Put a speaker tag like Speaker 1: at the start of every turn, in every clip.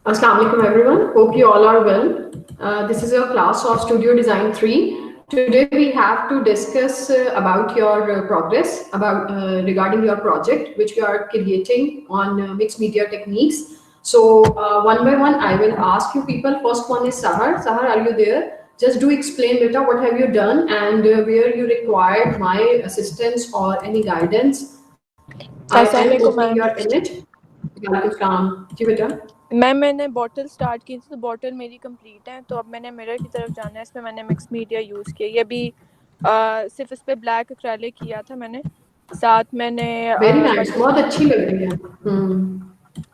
Speaker 1: Assalamu alaikum everyone. Hope you all are well. This is your class of Studio Design 3. Today we have to discuss about your progress about regarding your project which we are creating on mixed media techniques. So one by one I will ask you people. First one is Sahar. Sahar, are you there? Just do explain beta what have you done and where you required my assistance or any guidance. I am
Speaker 2: अस्सलामुअलैकुम
Speaker 1: opening
Speaker 2: ma'am.
Speaker 1: your image. Walaikum salam. जी बेटा.
Speaker 2: मैंने bottle start की थी तो bottle मेरी complete है, तो अब मैंने मिरर की तरफ जाना है। इसमें मैंने मिक्स मीडिया यूज़ किया। ये भी सिर्फ इस पे ब्लैक एक्रेलिक किया था मैंने। साथ मैंने
Speaker 1: वेरी नाइस,
Speaker 2: बटर
Speaker 1: बहुत अच्छी लग रही है।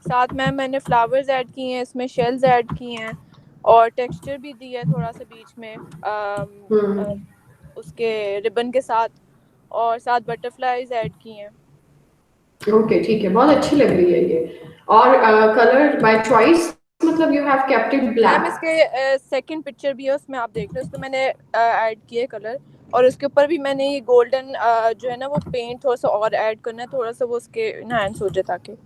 Speaker 2: साथ में मैंने फ्लावर्स ऐड किए हैं, इसमें शेल्स ऐड किए हैं और टेक्सचर भी दिया है थोड़ा सा बीच में उसके रिबन के साथ, और साथ बटरफ्लाईज ऐड किए हैं।
Speaker 1: ओके ठीक है, बहुत अच्छी लग रही है ये। और कलर बाय चॉइस, मतलब you have kept it
Speaker 2: ma'am
Speaker 1: black?
Speaker 2: इसके सेकंड पिक्चर भी है, उसमें आप देख लो। उसमें मैंने ऐड किए कलर, और उसके ऊपर भी मैंने ये गोल्डन जो है ना वो पेंट थोड़ा सा और ऐड करना है, थोड़ा सा वो उसके इनहैंस हो जाए ताकि।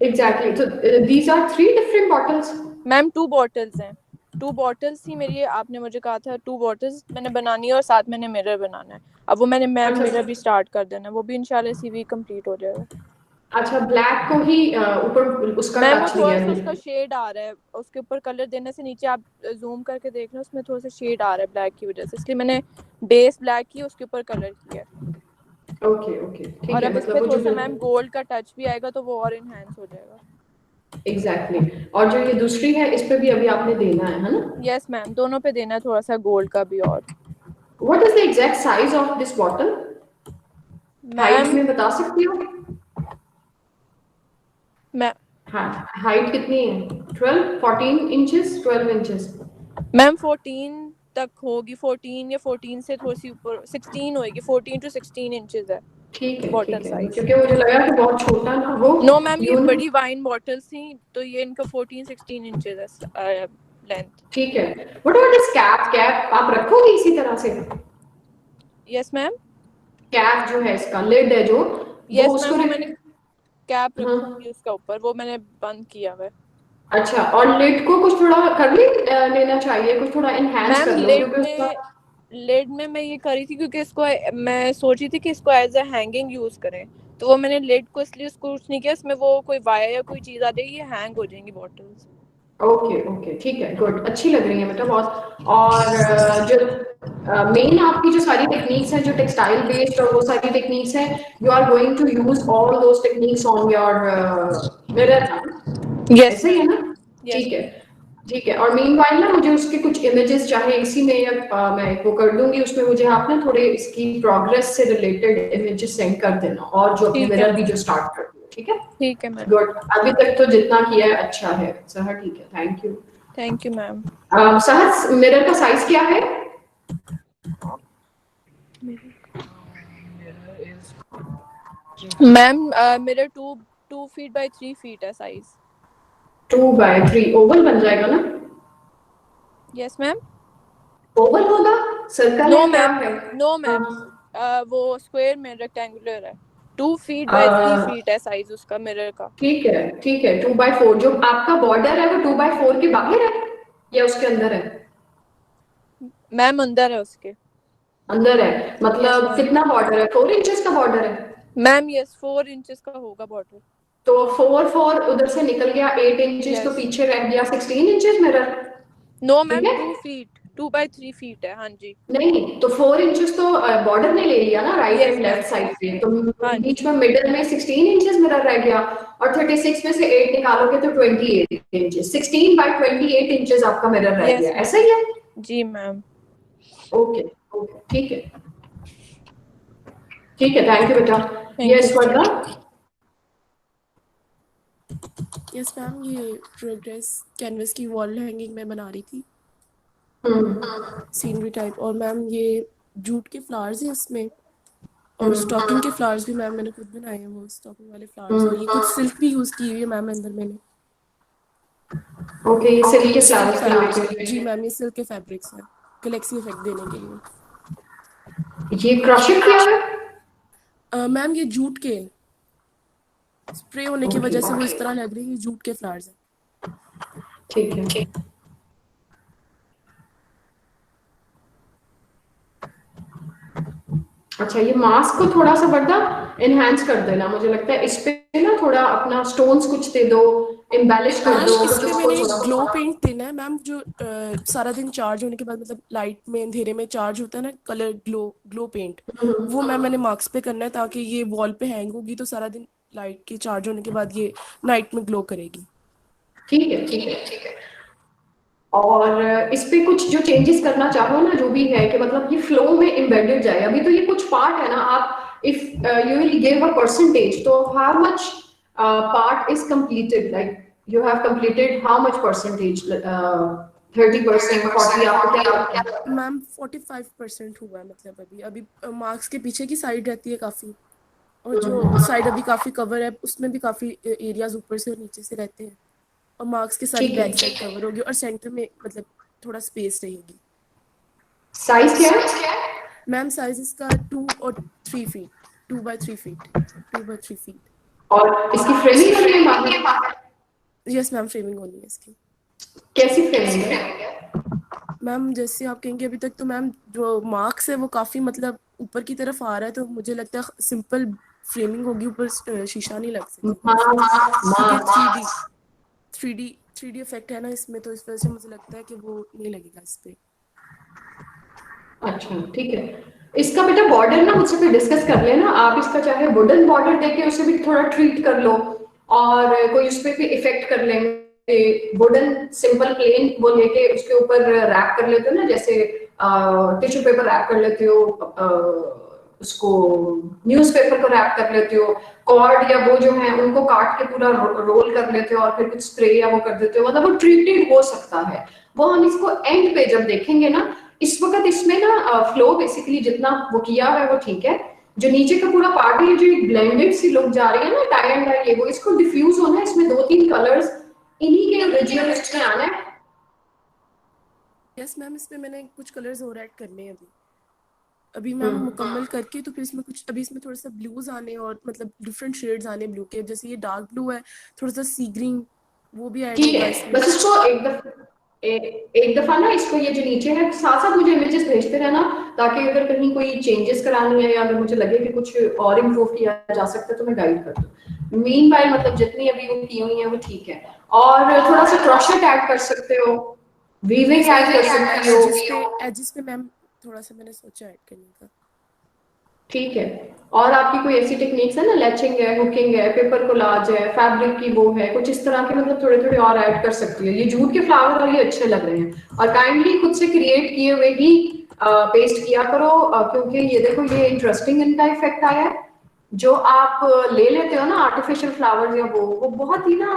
Speaker 1: एग्जैक्टली। तो these are three different bottles?
Speaker 2: Ma'am 2 bottles हैं। 2 बॉटल्स थी मेरी, आपने मुझे कहा था 2 बॉटल्स मैंने बनानी है और साथ मैंने मिरर बनाना है। अब वो मैंने मैम
Speaker 1: अच्छा
Speaker 2: मिरर भी स्टार्ट कर देना है, वो भी इंशाल्लाह इसी वीक कंप्लीट हो जाएगा।
Speaker 1: अच्छा, ब्लैक को ही ऊपर उसका
Speaker 2: मैम वो
Speaker 1: टच
Speaker 2: थोड़ा
Speaker 1: लिया
Speaker 2: सा
Speaker 1: है।
Speaker 2: उसका शेड आ रहा है, उसके ऊपर कलर देने से नीचे आप जूम करके देख लो, उसमें थोड़ा सा शेड आ रहा है ब्लैक की वजह से, इसलिए मैंने बेस ब्लैक की उसके ऊपर कलर किया है।
Speaker 1: ओके ओके ठीक
Speaker 2: और
Speaker 1: है,
Speaker 2: अब इस
Speaker 1: मतलब
Speaker 2: पे
Speaker 1: वो
Speaker 2: थोड़ा
Speaker 1: जो
Speaker 2: सा मैम गोल्ड का टच भी आएगा तो वो और इनहेंस हो जाएगा।
Speaker 1: एग्जैक्टली और जो ये दूसरी है इस पे भी अभी आपने देना है ना?
Speaker 2: यस मैम, दोनों पे देना है थोड़ा सा गोल्ड का भी। और
Speaker 1: what is the exact size of this bottle? Height
Speaker 2: ma'am
Speaker 1: में बता सकती हो?
Speaker 2: मै,
Speaker 1: हाँ, हाइट कितनी है? 12 14 इंचेस, 12 इंचेस?
Speaker 2: मैम 14 तक होगी, 14 या 14 से थोड़ी सी ऊपर 16 होगी, 14 टू 16 इंचेस है
Speaker 1: ठीक
Speaker 2: बॉटल
Speaker 1: है,
Speaker 2: साइज।
Speaker 1: क्योंकि मुझे लगा कि बहुत छोटा ना हो।
Speaker 2: नो मैम, ये
Speaker 1: यूं
Speaker 2: बड़ी वाइन बॉटल्स थी तो ये इनका 14-16 इंचेस है लेंथ।
Speaker 1: ठीक है। What about this cap? Cap आप रखोगे इसी तरह से?
Speaker 2: Yes ma'am.
Speaker 1: कैप जो है, इसका लिड है जो, वो
Speaker 2: यस मैम,
Speaker 1: उसको
Speaker 2: वो मैंने कैप
Speaker 1: हाँ।
Speaker 2: रखूंगी उसका ऊपर, वो मैंने बंद किया हुआ है।
Speaker 1: अच्छा, और लिड को कुछ थोड़ा कर लेना चाहिए, कुछ थोड़ा इनहैंस
Speaker 2: मैम
Speaker 1: कर लो क्योंकि उसका।
Speaker 2: लेड में मैं ये करी थी क्योंकि इसको मैं सोची थी कि इसको एज अ हैंगिंग यूज करें, तो वो मैंने लेड को इसलिए उसको कुछ नहीं किया, इसमें वो कोई वायर या कोई चीज आ जाएगी, ये हैंग हो जाएंगी बॉटल्स।
Speaker 1: ओके ओके ठीक है, गुड, अच्छी लग रही है मतलब बहुत। और जो मेन आपकी जो सारी टेक्निक्स हैं जो टेक्सटाइल बेस्ड और वो सारी टेक्निक्स हैं, you are going to use all those techniques on your mirror ना?
Speaker 2: यस
Speaker 1: ऐसा ही है
Speaker 2: मैम।
Speaker 1: ना?
Speaker 2: यस
Speaker 1: ठीक है
Speaker 2: मैम।
Speaker 1: ठीक है। और मीनवाइल ना मुझे उसके कुछ इमेजेस चाहे इसी में या मैं वो कर दूंगी, उसमें मुझे आप ना थोड़े इसकी प्रोग्रेस से रिलेटेड इमेजेस सेंड कर देना, और जो अपने
Speaker 2: ठीक है
Speaker 1: मिरर भी
Speaker 2: मैम।
Speaker 1: जो स्टार्ट कर दिया, ठीक है?
Speaker 2: ठीक है मैम।
Speaker 1: गुड, अभी तक तो जितना किया है अच्छा है सर, ठीक है, thank you.
Speaker 2: Thank you ma'am.
Speaker 1: सहज, मिरर का साइज क्या है?
Speaker 2: मैम मेरा 2 फीट बाय 3 फीट है साइज।
Speaker 1: 2 by 3 ओवल बन जाएगा ना?
Speaker 2: Yes ma'am.
Speaker 1: ओवल होगा, सर्कल
Speaker 2: नो
Speaker 1: है, क्या
Speaker 2: मैम।
Speaker 1: है?
Speaker 2: नो मैम,
Speaker 1: हाँ,
Speaker 2: वो स्क्वायर में रेक्टेंगुलर है। 2 फीट बाय 3
Speaker 1: अ,
Speaker 2: फीट है साइज उसका मिरर का।
Speaker 1: ठीक है, 2 by 4 जो आपका बॉर्डर है वो 2 by 4 के बाहर है या उसके अंदर है?
Speaker 2: मैम अंदर है उसके।
Speaker 1: अंदर है,
Speaker 2: यस
Speaker 1: मतलब
Speaker 2: मैम।
Speaker 1: कितना बॉर्डर है? 4 इंचेस का बॉर्डर है?
Speaker 2: मैम यस, 4 इंचेस का होगा बॉटल।
Speaker 1: तो 4 4 उधर से निकल गया, 8 इंचेस तो
Speaker 2: यस।
Speaker 1: पीछे रह गया, 16 इंचेस मिरर।
Speaker 2: नो
Speaker 1: ठीक
Speaker 2: मैम,
Speaker 1: है,
Speaker 2: 2 फीट, 2 बाय 3 फीट है, हाँ जी।
Speaker 1: नहीं तो 4 इंचेस तो बॉर्डर ने ले लिया ना, right
Speaker 2: yes
Speaker 1: and
Speaker 2: ma'am.
Speaker 1: Left side पे, तो
Speaker 2: हाँ
Speaker 1: बीच
Speaker 2: जी।
Speaker 1: में मिडल में 16 इंचेस मिरर रह गया। और 36 में से 8 निकालोगे तो 28 इंचेस, 16 by 28 इंचेस आपका मिरर रह
Speaker 2: यस
Speaker 1: गया, ऐसा
Speaker 2: मैम।
Speaker 1: ही है?
Speaker 2: जी मैम।
Speaker 1: ओके ओके ठीक है, थैंक यू बेटा।
Speaker 2: Thank you
Speaker 1: yes
Speaker 2: ma'am.
Speaker 1: Varna.
Speaker 3: Yes ma'am, ये प्रोग्रेस कैनवस की वॉल हैंगिंग में बना रही थी, सीनरी टाइप। और मैम ये जूट के फ्लावर्स हैं इसमें, और स्टॉकिंग के फ्लावर्स भी मैम मैंने खुद बनाए हैं, वो स्टॉकिंग वाले फ्लावर्स। और ये कुछ सिल्क भी यूज़ की हुई है मैम अंदर मैंने।
Speaker 1: ओके, ये सिल्क के
Speaker 3: सिल्क
Speaker 1: फ्लावर्स
Speaker 3: फैब्रिक्स
Speaker 1: के
Speaker 3: हैं जी
Speaker 1: हुए
Speaker 3: मैम, ये सिल्क के फैब्रिक्स हैं गलेक्सी इफेक्ट देने के लिए।
Speaker 1: हैं। ये क्रशिंग किया है?
Speaker 3: मैम ये जूट के स्प्रे होने की
Speaker 1: ओके
Speaker 3: वजह से वो
Speaker 1: ओके
Speaker 3: इस तरह लग रही है, ये जूट के फ्लावर्स हैं।
Speaker 1: ठीक है। अच्छा, ये मास्क को थोड़ा सा बड़ा एनहांस कर देना, मुझे लगता है इस पे ना थोड़ा अपना स्टोन्स कुछ दे दो, एम्बेलिश कर
Speaker 3: मैम
Speaker 1: दो
Speaker 3: इस
Speaker 1: कुछ
Speaker 3: पे
Speaker 1: इसको
Speaker 3: मैंने
Speaker 1: थोड़ा
Speaker 3: ग्लो
Speaker 1: सा।
Speaker 3: पेंट देना है मैम, जो सारा दिन चार्ज होने के बाद मतलब लाइट में अंधेरे में चार्ज होता है ना, कलर ग्लो पेंट, वो मैम मैंने मार्क्स पे करना है ताकि ये वॉल पे हैंग होगी तो सारा दिन लाइट के चार्ज होने के बाद ये नाइट में ग्लो करेगी।
Speaker 1: ठीक है, ठीक है, ठीक है। और इस पे कुछ जो चेंजेस करना चाहो ना, जो भी है कि मतलब ये फ्लो में एम्बेडेड जाए। अभी तो ये कुछ पार्ट है ना, आप if you will give a percentage, तो how much part is completed, like you have completed how much percentage, 30%, 40, आपको क्या लगता है?
Speaker 3: मैम 45% हुआ है, मतलब अभी अभी मार्क्स के पीछे की साइड रहती है काफी, और जो साइड अभी काफी कवर है उसमें भी काफी एरियाज ऊपर से और नीचे से रहते हैं, और मार्क्स की सारी
Speaker 1: ठीक है।
Speaker 3: बैक साइड कवर होगी और सेंटर में मतलब थोड़ा स्पेस रहेगी।
Speaker 1: साइज क्या है?
Speaker 3: मैम साइज इसका 2 और 3 feet, 2 by 3 feet, 2 by 3 feet.
Speaker 1: और इसकी फ्रेमिंग होनी है बाहर?
Speaker 3: यस मैम, फ्रेमिंग होनी है इसकी।
Speaker 1: कैसी फ्रेमिंग है?
Speaker 3: मैम जैसे आप कहेंगे, अभी तक तो मैम जो मार्क्स है वो काफी मतलब ऊपर की तरफ आ रहा है, तो मुझे लगता है सिंपल फ्रेमिंग होगी, ऊपर शीशा नहीं लग सकेगा क्योंकि
Speaker 1: हाँ,
Speaker 3: 3D इफेक्ट है ना इसमें, तो इस वजह से मुझे लगता है कि वो नहीं लगेगा इस पे।
Speaker 1: अच्छा, ठीक है। इसका बेटा बॉर्डर ना मुझसे फिर डिस्कस कर लेना आप, इसका चाहे वुडन बॉर्डर देके उसे भी थोड़ा ट्रीट कर लो, और कोई उस पे भी इफेक्ट कर लेंगे। वुडन सिंपल प्लेन वो लेके उसके ऊपर रैप कर लेते हो ना, जैसे टिश्यू पेपर रैप कर लेते हो, उसको न्यूज़पेपर को रैप कर लेते हो, कॉर्ड या वो जो है उनको काट के पूरा रोल कर लेते हो और फिर कुछ स्प्रे या वो कर देते हो, मतलब वो ट्रीटेड हो सकता है। वो हम इसको एंड पे जब देखेंगे ना, इस वक्त इसमें ना फ्लो बेसिकली जितना वो किया हुआ है वो ठीक है। जो नीचे का पूरा पार्ट है, ये जो ब्लेंडेड सी लुक जा रही है ना, टाई एंड डाई, ये वो इसको डिफ्यूज होना है, इसमें 2-3 कलर्स इन्हीं के ओरिजिनलिस्ट में आना है।
Speaker 3: यस मैम, इसमें मैंने कुछ कलर्स और ऐड करने हैं अभी। अभी मैम
Speaker 1: हम्म,
Speaker 3: मुकम्मल करके तो फिर इसमें कुछ, अभी इसमें थोड़ा सा ब्लूज आने और मतलब डिफरेंट शेड्स आने ब्लू के, जैसे ये डार्क ब्लू है, थोड़ा सा सी ग्रीन, वो भी ऐड
Speaker 1: ठीक
Speaker 3: होगा
Speaker 1: है।
Speaker 3: इसमें।
Speaker 1: बस इसको एक दफा ना, इसको ये जो नीचे है साथ साथ मुझे इमेजेस भेजते रहना, ताकि अगर कहीं कोई चेंजेस करानी है या अगर मुझे लगे कि कुछ और इम्प्रूव किया जा सकता है तो मैं गाइड कर दूँ। मीनवाइल मतलब जितनी अभी वो की हुई है वो ठीक है। और थोड़ा सा क्रॉशेट ऐड कर सकते हो, वीविंग
Speaker 3: यस मैम,
Speaker 1: ऐड कर सकती हो।
Speaker 3: एजिस पे मैम थोड़ा सा मैंने सोचा ऐड करने का।
Speaker 1: ठीक है। और आपकी कोई ऐसी टेक्निक्स है ना, लैचिंग है, हुकिंग है, पेपर कोलाज है, फैब्रिक की वो है, कुछ इस तरह के मतलब थोड़े थोड़े और ऐड कर सकती है। ये जूट के फ्लावर और ये अच्छे लग रहे हैं, और काइंडली खुद से क्रिएट किए हुए ही पेस्ट किया करो, क्योंकि ये देखो ये इंटरेस्टिंग इनका इफेक्ट आया है। जो आप ले लेते हो ना आर्टिफिशियल फ्लावर्स या वो बहुत ही ना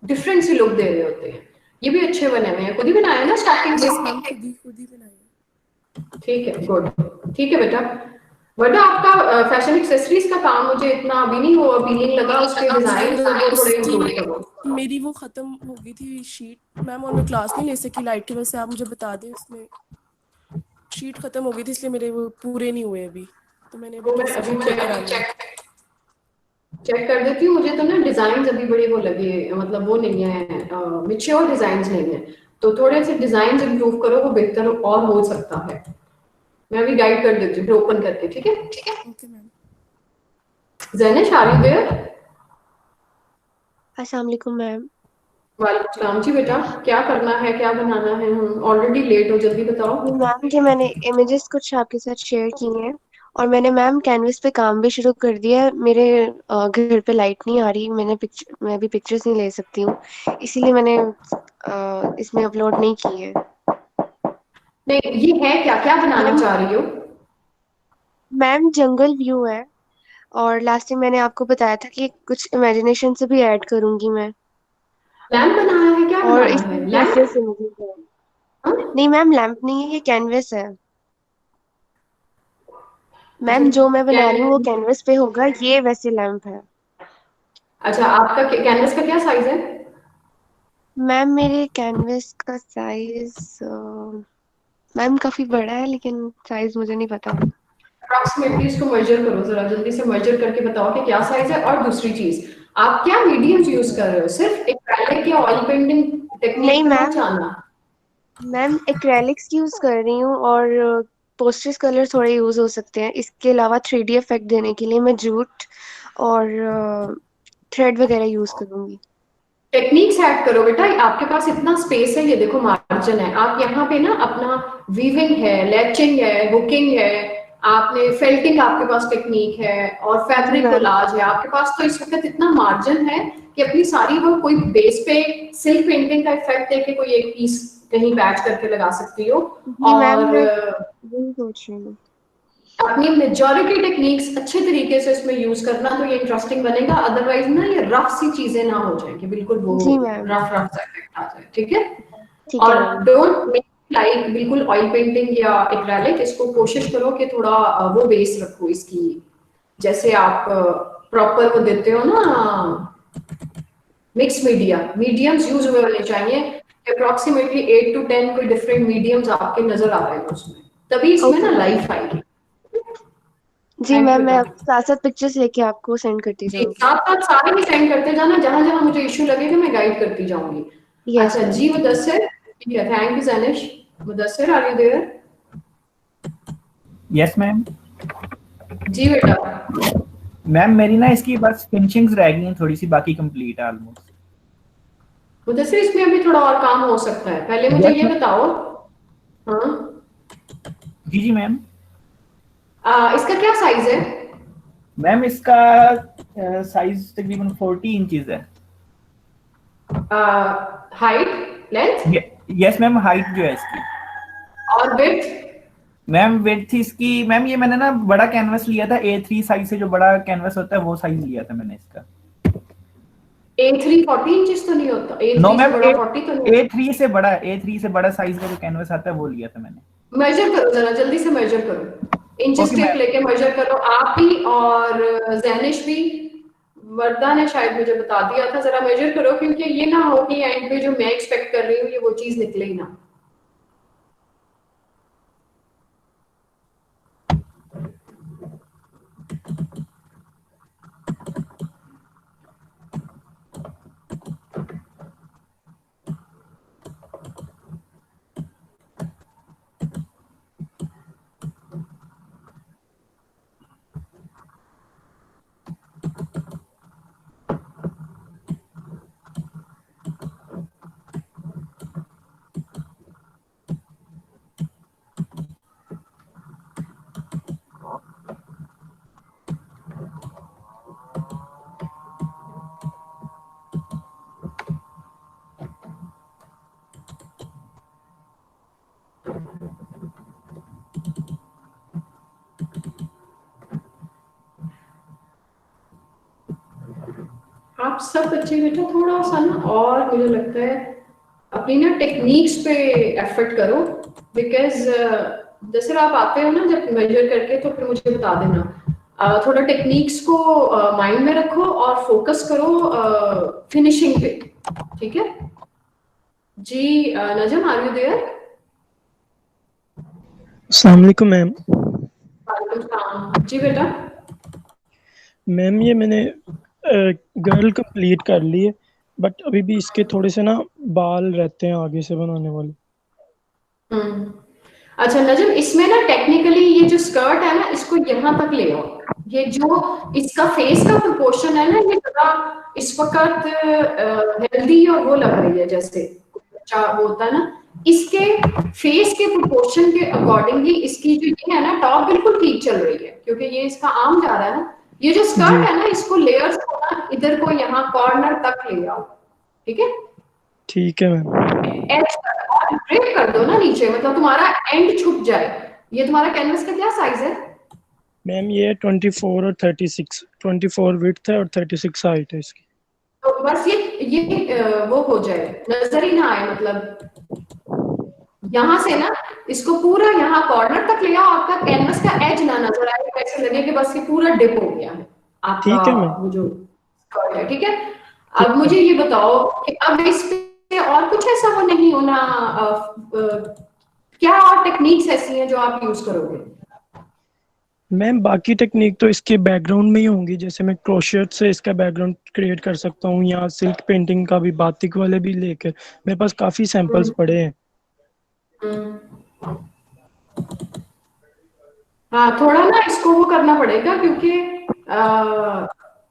Speaker 1: डिफरेंट सी लुक दे रहे होते हैं। ये भी अच्छे बने हुए हैं, खुद ही बनाए ना स्टार्टिंग से?
Speaker 3: यस मैम, खुद ही बनाया है।
Speaker 1: ठीक है, गुड। ठीक है बेटा। बेटा आपका फैशन एक्सेसरीज का काम मुझे इतना अभी नहीं वो अपीलिंग लगा, उसके डिजाइन वो थोड़े इम्प्रूव
Speaker 3: उसकी
Speaker 1: करो।
Speaker 3: मेरी वो खत्म हो गई थी शीट मैम, और मैं क्लास नहीं ले सकी लाइट की वजह से, आप मुझे बता दें, उसमें शीट खत्म हो गई थी इसलिए मेरे वो पूरे नहीं हुए अभी, तो मैंने अभी
Speaker 1: वो मैं
Speaker 3: तीसरी
Speaker 1: अभी
Speaker 3: शीट लेकर आनी है।
Speaker 1: चेक कर देती हूँ। मुझे तो ना डिजाइन अभी बड़े वो लगे, मतलब वो नहीं है, मिच्योर डिजाइन नहीं है, तो थोड़े से डिजाइन इम्प्रूव करो, वो बेहतर और हो सकता है। मैं अभी गाइड कर देती हूँ ओपन करके, ठीक है?
Speaker 3: Okay ma'am.
Speaker 1: Jainish, are you there?
Speaker 4: अस्सलाम वालेकुम मैम।
Speaker 1: वालेकुम सलाम जी। बेटा क्या करना है, क्या बनाना है? हम ऑलरेडी लेट हो, जल्दी बताओ।
Speaker 4: मैम जी, मैंने इमेजेस कुछ आपके साथ शेयर की हैं, और मैंने मैम कैनवस पे काम भी शुरू कर दिया है। मेरे घर पे लाइट नहीं आ रही, मैं अभी पिक्चर्स नहीं ले सकती हूँ, इसीलिए मैंने इसमें अपलोड नहीं की है।
Speaker 1: नहीं, ये है क्या, क्या बनाना
Speaker 4: मैम
Speaker 1: चाह रही हो?
Speaker 4: मैम जंगल व्यू है, और लास्ट टाइम मैंने आपको बताया था कि कुछ इमेजिनेशन से भी ऐड करूंगी मैं,
Speaker 1: लैम्प बनाना है? क्या
Speaker 4: और
Speaker 1: बनाना
Speaker 4: इसमें
Speaker 1: है,
Speaker 4: प्रेशियस
Speaker 1: लैम्प?
Speaker 4: इमेजेस है। नहीं मैम, लैंप नहीं है, ये कैनवस है।
Speaker 1: अच्छा,
Speaker 4: मैम जो मैं बना रही हूँ वो
Speaker 1: कैन
Speaker 4: कैनवस पे होगा, ये वैसे लैंप है।
Speaker 1: अच्छा, आपका कैनवस का क्या साइज है?
Speaker 4: मैम मेरे कैनवस का साइज मैम काफी बड़ा है, लेकिन साइज मुझे नहीं पता।
Speaker 1: अप्रॉक्सीमेटली इसको मेजर करो जरा, जल्दी से मेजर करके बताओ कि क्या साइज है। और दूसरी चीज, आप क्या मीडियम्स यूज कर रहे हो? सिर्फ एक्रेलिक एक्रेलिक या ऑयल पेंटिंग टेक्निक
Speaker 4: नहीं
Speaker 1: पे मत
Speaker 4: मैम,
Speaker 1: जाना।
Speaker 4: मैम एक्रेलिक्स यूज कर रही हूँ और पोस्टर्स कलर थोड़े यूज हो सकते हैं। इसके अलावा 3D इफेक्ट देने के लिए मैं जूट और थ्रेड वगैरह यूज करूंगी।
Speaker 1: टेक्निक्स ऐड करो बेटा, आपके पास इतना स्पेस है, ये देखो मार्जिन है, आप यहाँ पे ना अपना वीविंग है, लैचिंग है, हुकिंग है, आपने फेल्टिंग आपके पास टेक्निक है, और
Speaker 4: जी
Speaker 1: फैब्रिक
Speaker 4: मैम।
Speaker 1: कोलाज है आपके पास, तो इस वक्त इतना मार्जिन है कि अपनी सारी वो कोई बेस पे सिल्क पेंटिंग का इफेक्ट देके कोई एक पीस कहीं बैच करके लगा सकती हो।
Speaker 4: जी मैम,
Speaker 1: और
Speaker 4: मैं वही सोच रही हूँ।
Speaker 1: अपनी मेजॉरिटी टेक्निक्स अच्छे तरीके से इसमें यूज करना, तो ये इंटरेस्टिंग बनेगा। अदरवाइज ना ये रफ सी चीजें ना हो जाए कि बिल्कुल वो
Speaker 4: जी मैम।
Speaker 1: रफ रफ सा इफेक्ट आ जाए, ठीक है।
Speaker 4: ठीक है
Speaker 1: और
Speaker 4: मैम।
Speaker 1: डोंट मेक लाइक बिल्कुल ऑयल पेंटिंग या एक्रेलिक, इसको कोशिश करो कि थोड़ा वो बेस रखो इसकी, जैसे आप प्रॉपर वो देते हो ना मिक्स मीडिया, मीडियम्स यूज हुए होने चाहिए, अप्रोक्सीमेटली 8 to 10 कोई डिफरेंट मीडियम्स आपके नजर आ रहे हैं उसमें, तभी इसमें
Speaker 4: ओके
Speaker 1: ना
Speaker 4: मैम।
Speaker 1: लाइफ आएगी।
Speaker 4: जी
Speaker 1: थैंक यू
Speaker 4: मैम, मैं
Speaker 1: बेटा।
Speaker 4: अब साथ साथ पिक्चर्स लेके आपको सेंड करती
Speaker 1: जी
Speaker 4: जाऊंगी।
Speaker 1: साथ साथ सारे ही सेंड करते जाना, जहां जहां मुझे इश्यू लगेगा मैं गाइड करती जाऊंगी।
Speaker 4: यस
Speaker 1: अच्छा
Speaker 4: मैम।
Speaker 1: जी मुदस्सिर, ठीक है, thank you Jainish. Mudassir are you there?
Speaker 5: Yes ma'am.
Speaker 1: जी बेटा।
Speaker 5: मैम मेरी ना इसकी बस फिनिशिंग्स रह गई हैं थोड़ी सी, बाकी कंप्लीट है ऑलमोस्ट।
Speaker 1: मुदस्सिर इसमें अभी थोड़ा और काम हो सकता है, पहले मुझे
Speaker 5: यस
Speaker 1: ये
Speaker 5: मैम।
Speaker 1: बताओ। हाँ,
Speaker 5: जी जी मैम।
Speaker 1: इसका क्या साइज है?
Speaker 5: मैम इसका साइज तकरीबन 40 इंचेस है।
Speaker 1: Height, length
Speaker 5: yes ma'am, height जो है इसकी।
Speaker 1: और विड्थ?
Speaker 5: मैम विड्थ इसकी, मैम ये मैंने ना बड़ा कैनवस लिया था, A3 साइज से जो बड़ा कैनवस होता है वो साइज लिया था मैंने इसका।
Speaker 1: A3 40 इंचेस तो नहीं होता,
Speaker 5: नो
Speaker 1: A3 से
Speaker 5: मैम,
Speaker 1: बड़ा 40 तो नहीं
Speaker 5: A3 से बड़ा, A3 से बड़ा साइज का जो कैनवस आता है वो लिया था मैंने।
Speaker 1: होता। मेजर करो जरा, जल्दी से मेजर करो, इंचेस
Speaker 5: ओके
Speaker 1: टेप
Speaker 5: मैम।
Speaker 1: लेके मेजर करो, आप भी और जैनिश भी। वर्दा ने शायद मुझे बता दिया था, जरा मेजर करो, क्योंकि ये ना हो कि एंड पे जो मैं एक्सपेक्ट कर रही हूँ ये वो चीज निकले ही ना। आप सब बच्चे बेटा थोड़ा सा ना, और मुझे लगता है अपनी ना टेक्निक्स पे एफर्ट करो, बिकॉज जैसे आप आते हो ना जब मेजर करके, तो फिर मुझे बता देना। थोड़ा टेक्निक्स को माइंड में रखो और फोकस करो फिनिशिंग पे, ठीक है जी। नजम आर यू देयर?
Speaker 6: अस्सलाम वालेकुम मैम।
Speaker 1: वालेकुम सलाम जी बेटा।
Speaker 6: मैम ये मैंने गर्ल कंप्लीट कर ली है, बट अभी भी इसके थोड़े से ना बाल रहते हैं आगे से बनाने वाले।
Speaker 1: अच्छा नजम, इसमें ना टेक्निकली ये जो स्कर्ट है ना, इसको यहाँ तक ले आओ। ये जो इसका फेस का प्रोपोर्शन है ना, ये थोड़ा इस वक्त हेल्दी और वो लग रही है, जैसे बच्चा वो होता है ना, इसके फेस के प्रोपोर्शन के अकॉर्डिंगली इसकी जो ये है ना टॉप बिल्कुल ठीक चल रही है, क्योंकि ये इसका आर्म जा रहा है ना। ये जो
Speaker 6: जी
Speaker 1: स्कर्ट है ना, इसको लेयर्स को ना इधर को यहाँ कॉर्नर तक ले आओ, ठीक है।
Speaker 6: ठीक है मैम।
Speaker 1: एज ड्रेप कर दो ना नीचे, मतलब तुम्हारा एंड छुप जाए। ये तुम्हारा कैनवस का क्या साइज है?
Speaker 6: मैम ये 24 और 36, 24 विड्थ है और 36 हाइट है इसकी।
Speaker 1: तो बस ये वो हो जाए, नजर ही ना आए, मतलब यहाँ से ना इसको पूरा यहाँ कॉर्नर तक ले आओ, आपका कैनवस का एज ना नजर आए, ऐसे लगे कि बस ये पूरा डिप हो गया है आपका
Speaker 6: ठीक है मैम।
Speaker 1: वो जो स्कर्ट है, ठीक है। अब मुझे ये बताओ कि अब इस पे और कुछ ऐसा वो नहीं होना, क्या और टेक्निक्स ऐसी हैं जो आप यूज करोगे?
Speaker 6: मैम बाकी टेक्निक तो इसके बैकग्राउंड में ही होंगी, जैसे मैं क्रोशेट से इसका बैकग्राउंड क्रिएट कर सकता हूँ, या सिल्क पेंटिंग का भी, बातिक वाले भी लेके मेरे पास काफी सैंपल्स पड़े हैं।
Speaker 1: हाँ, थोड़ा ना इसको वो करना पड़ेगा, क्योंकि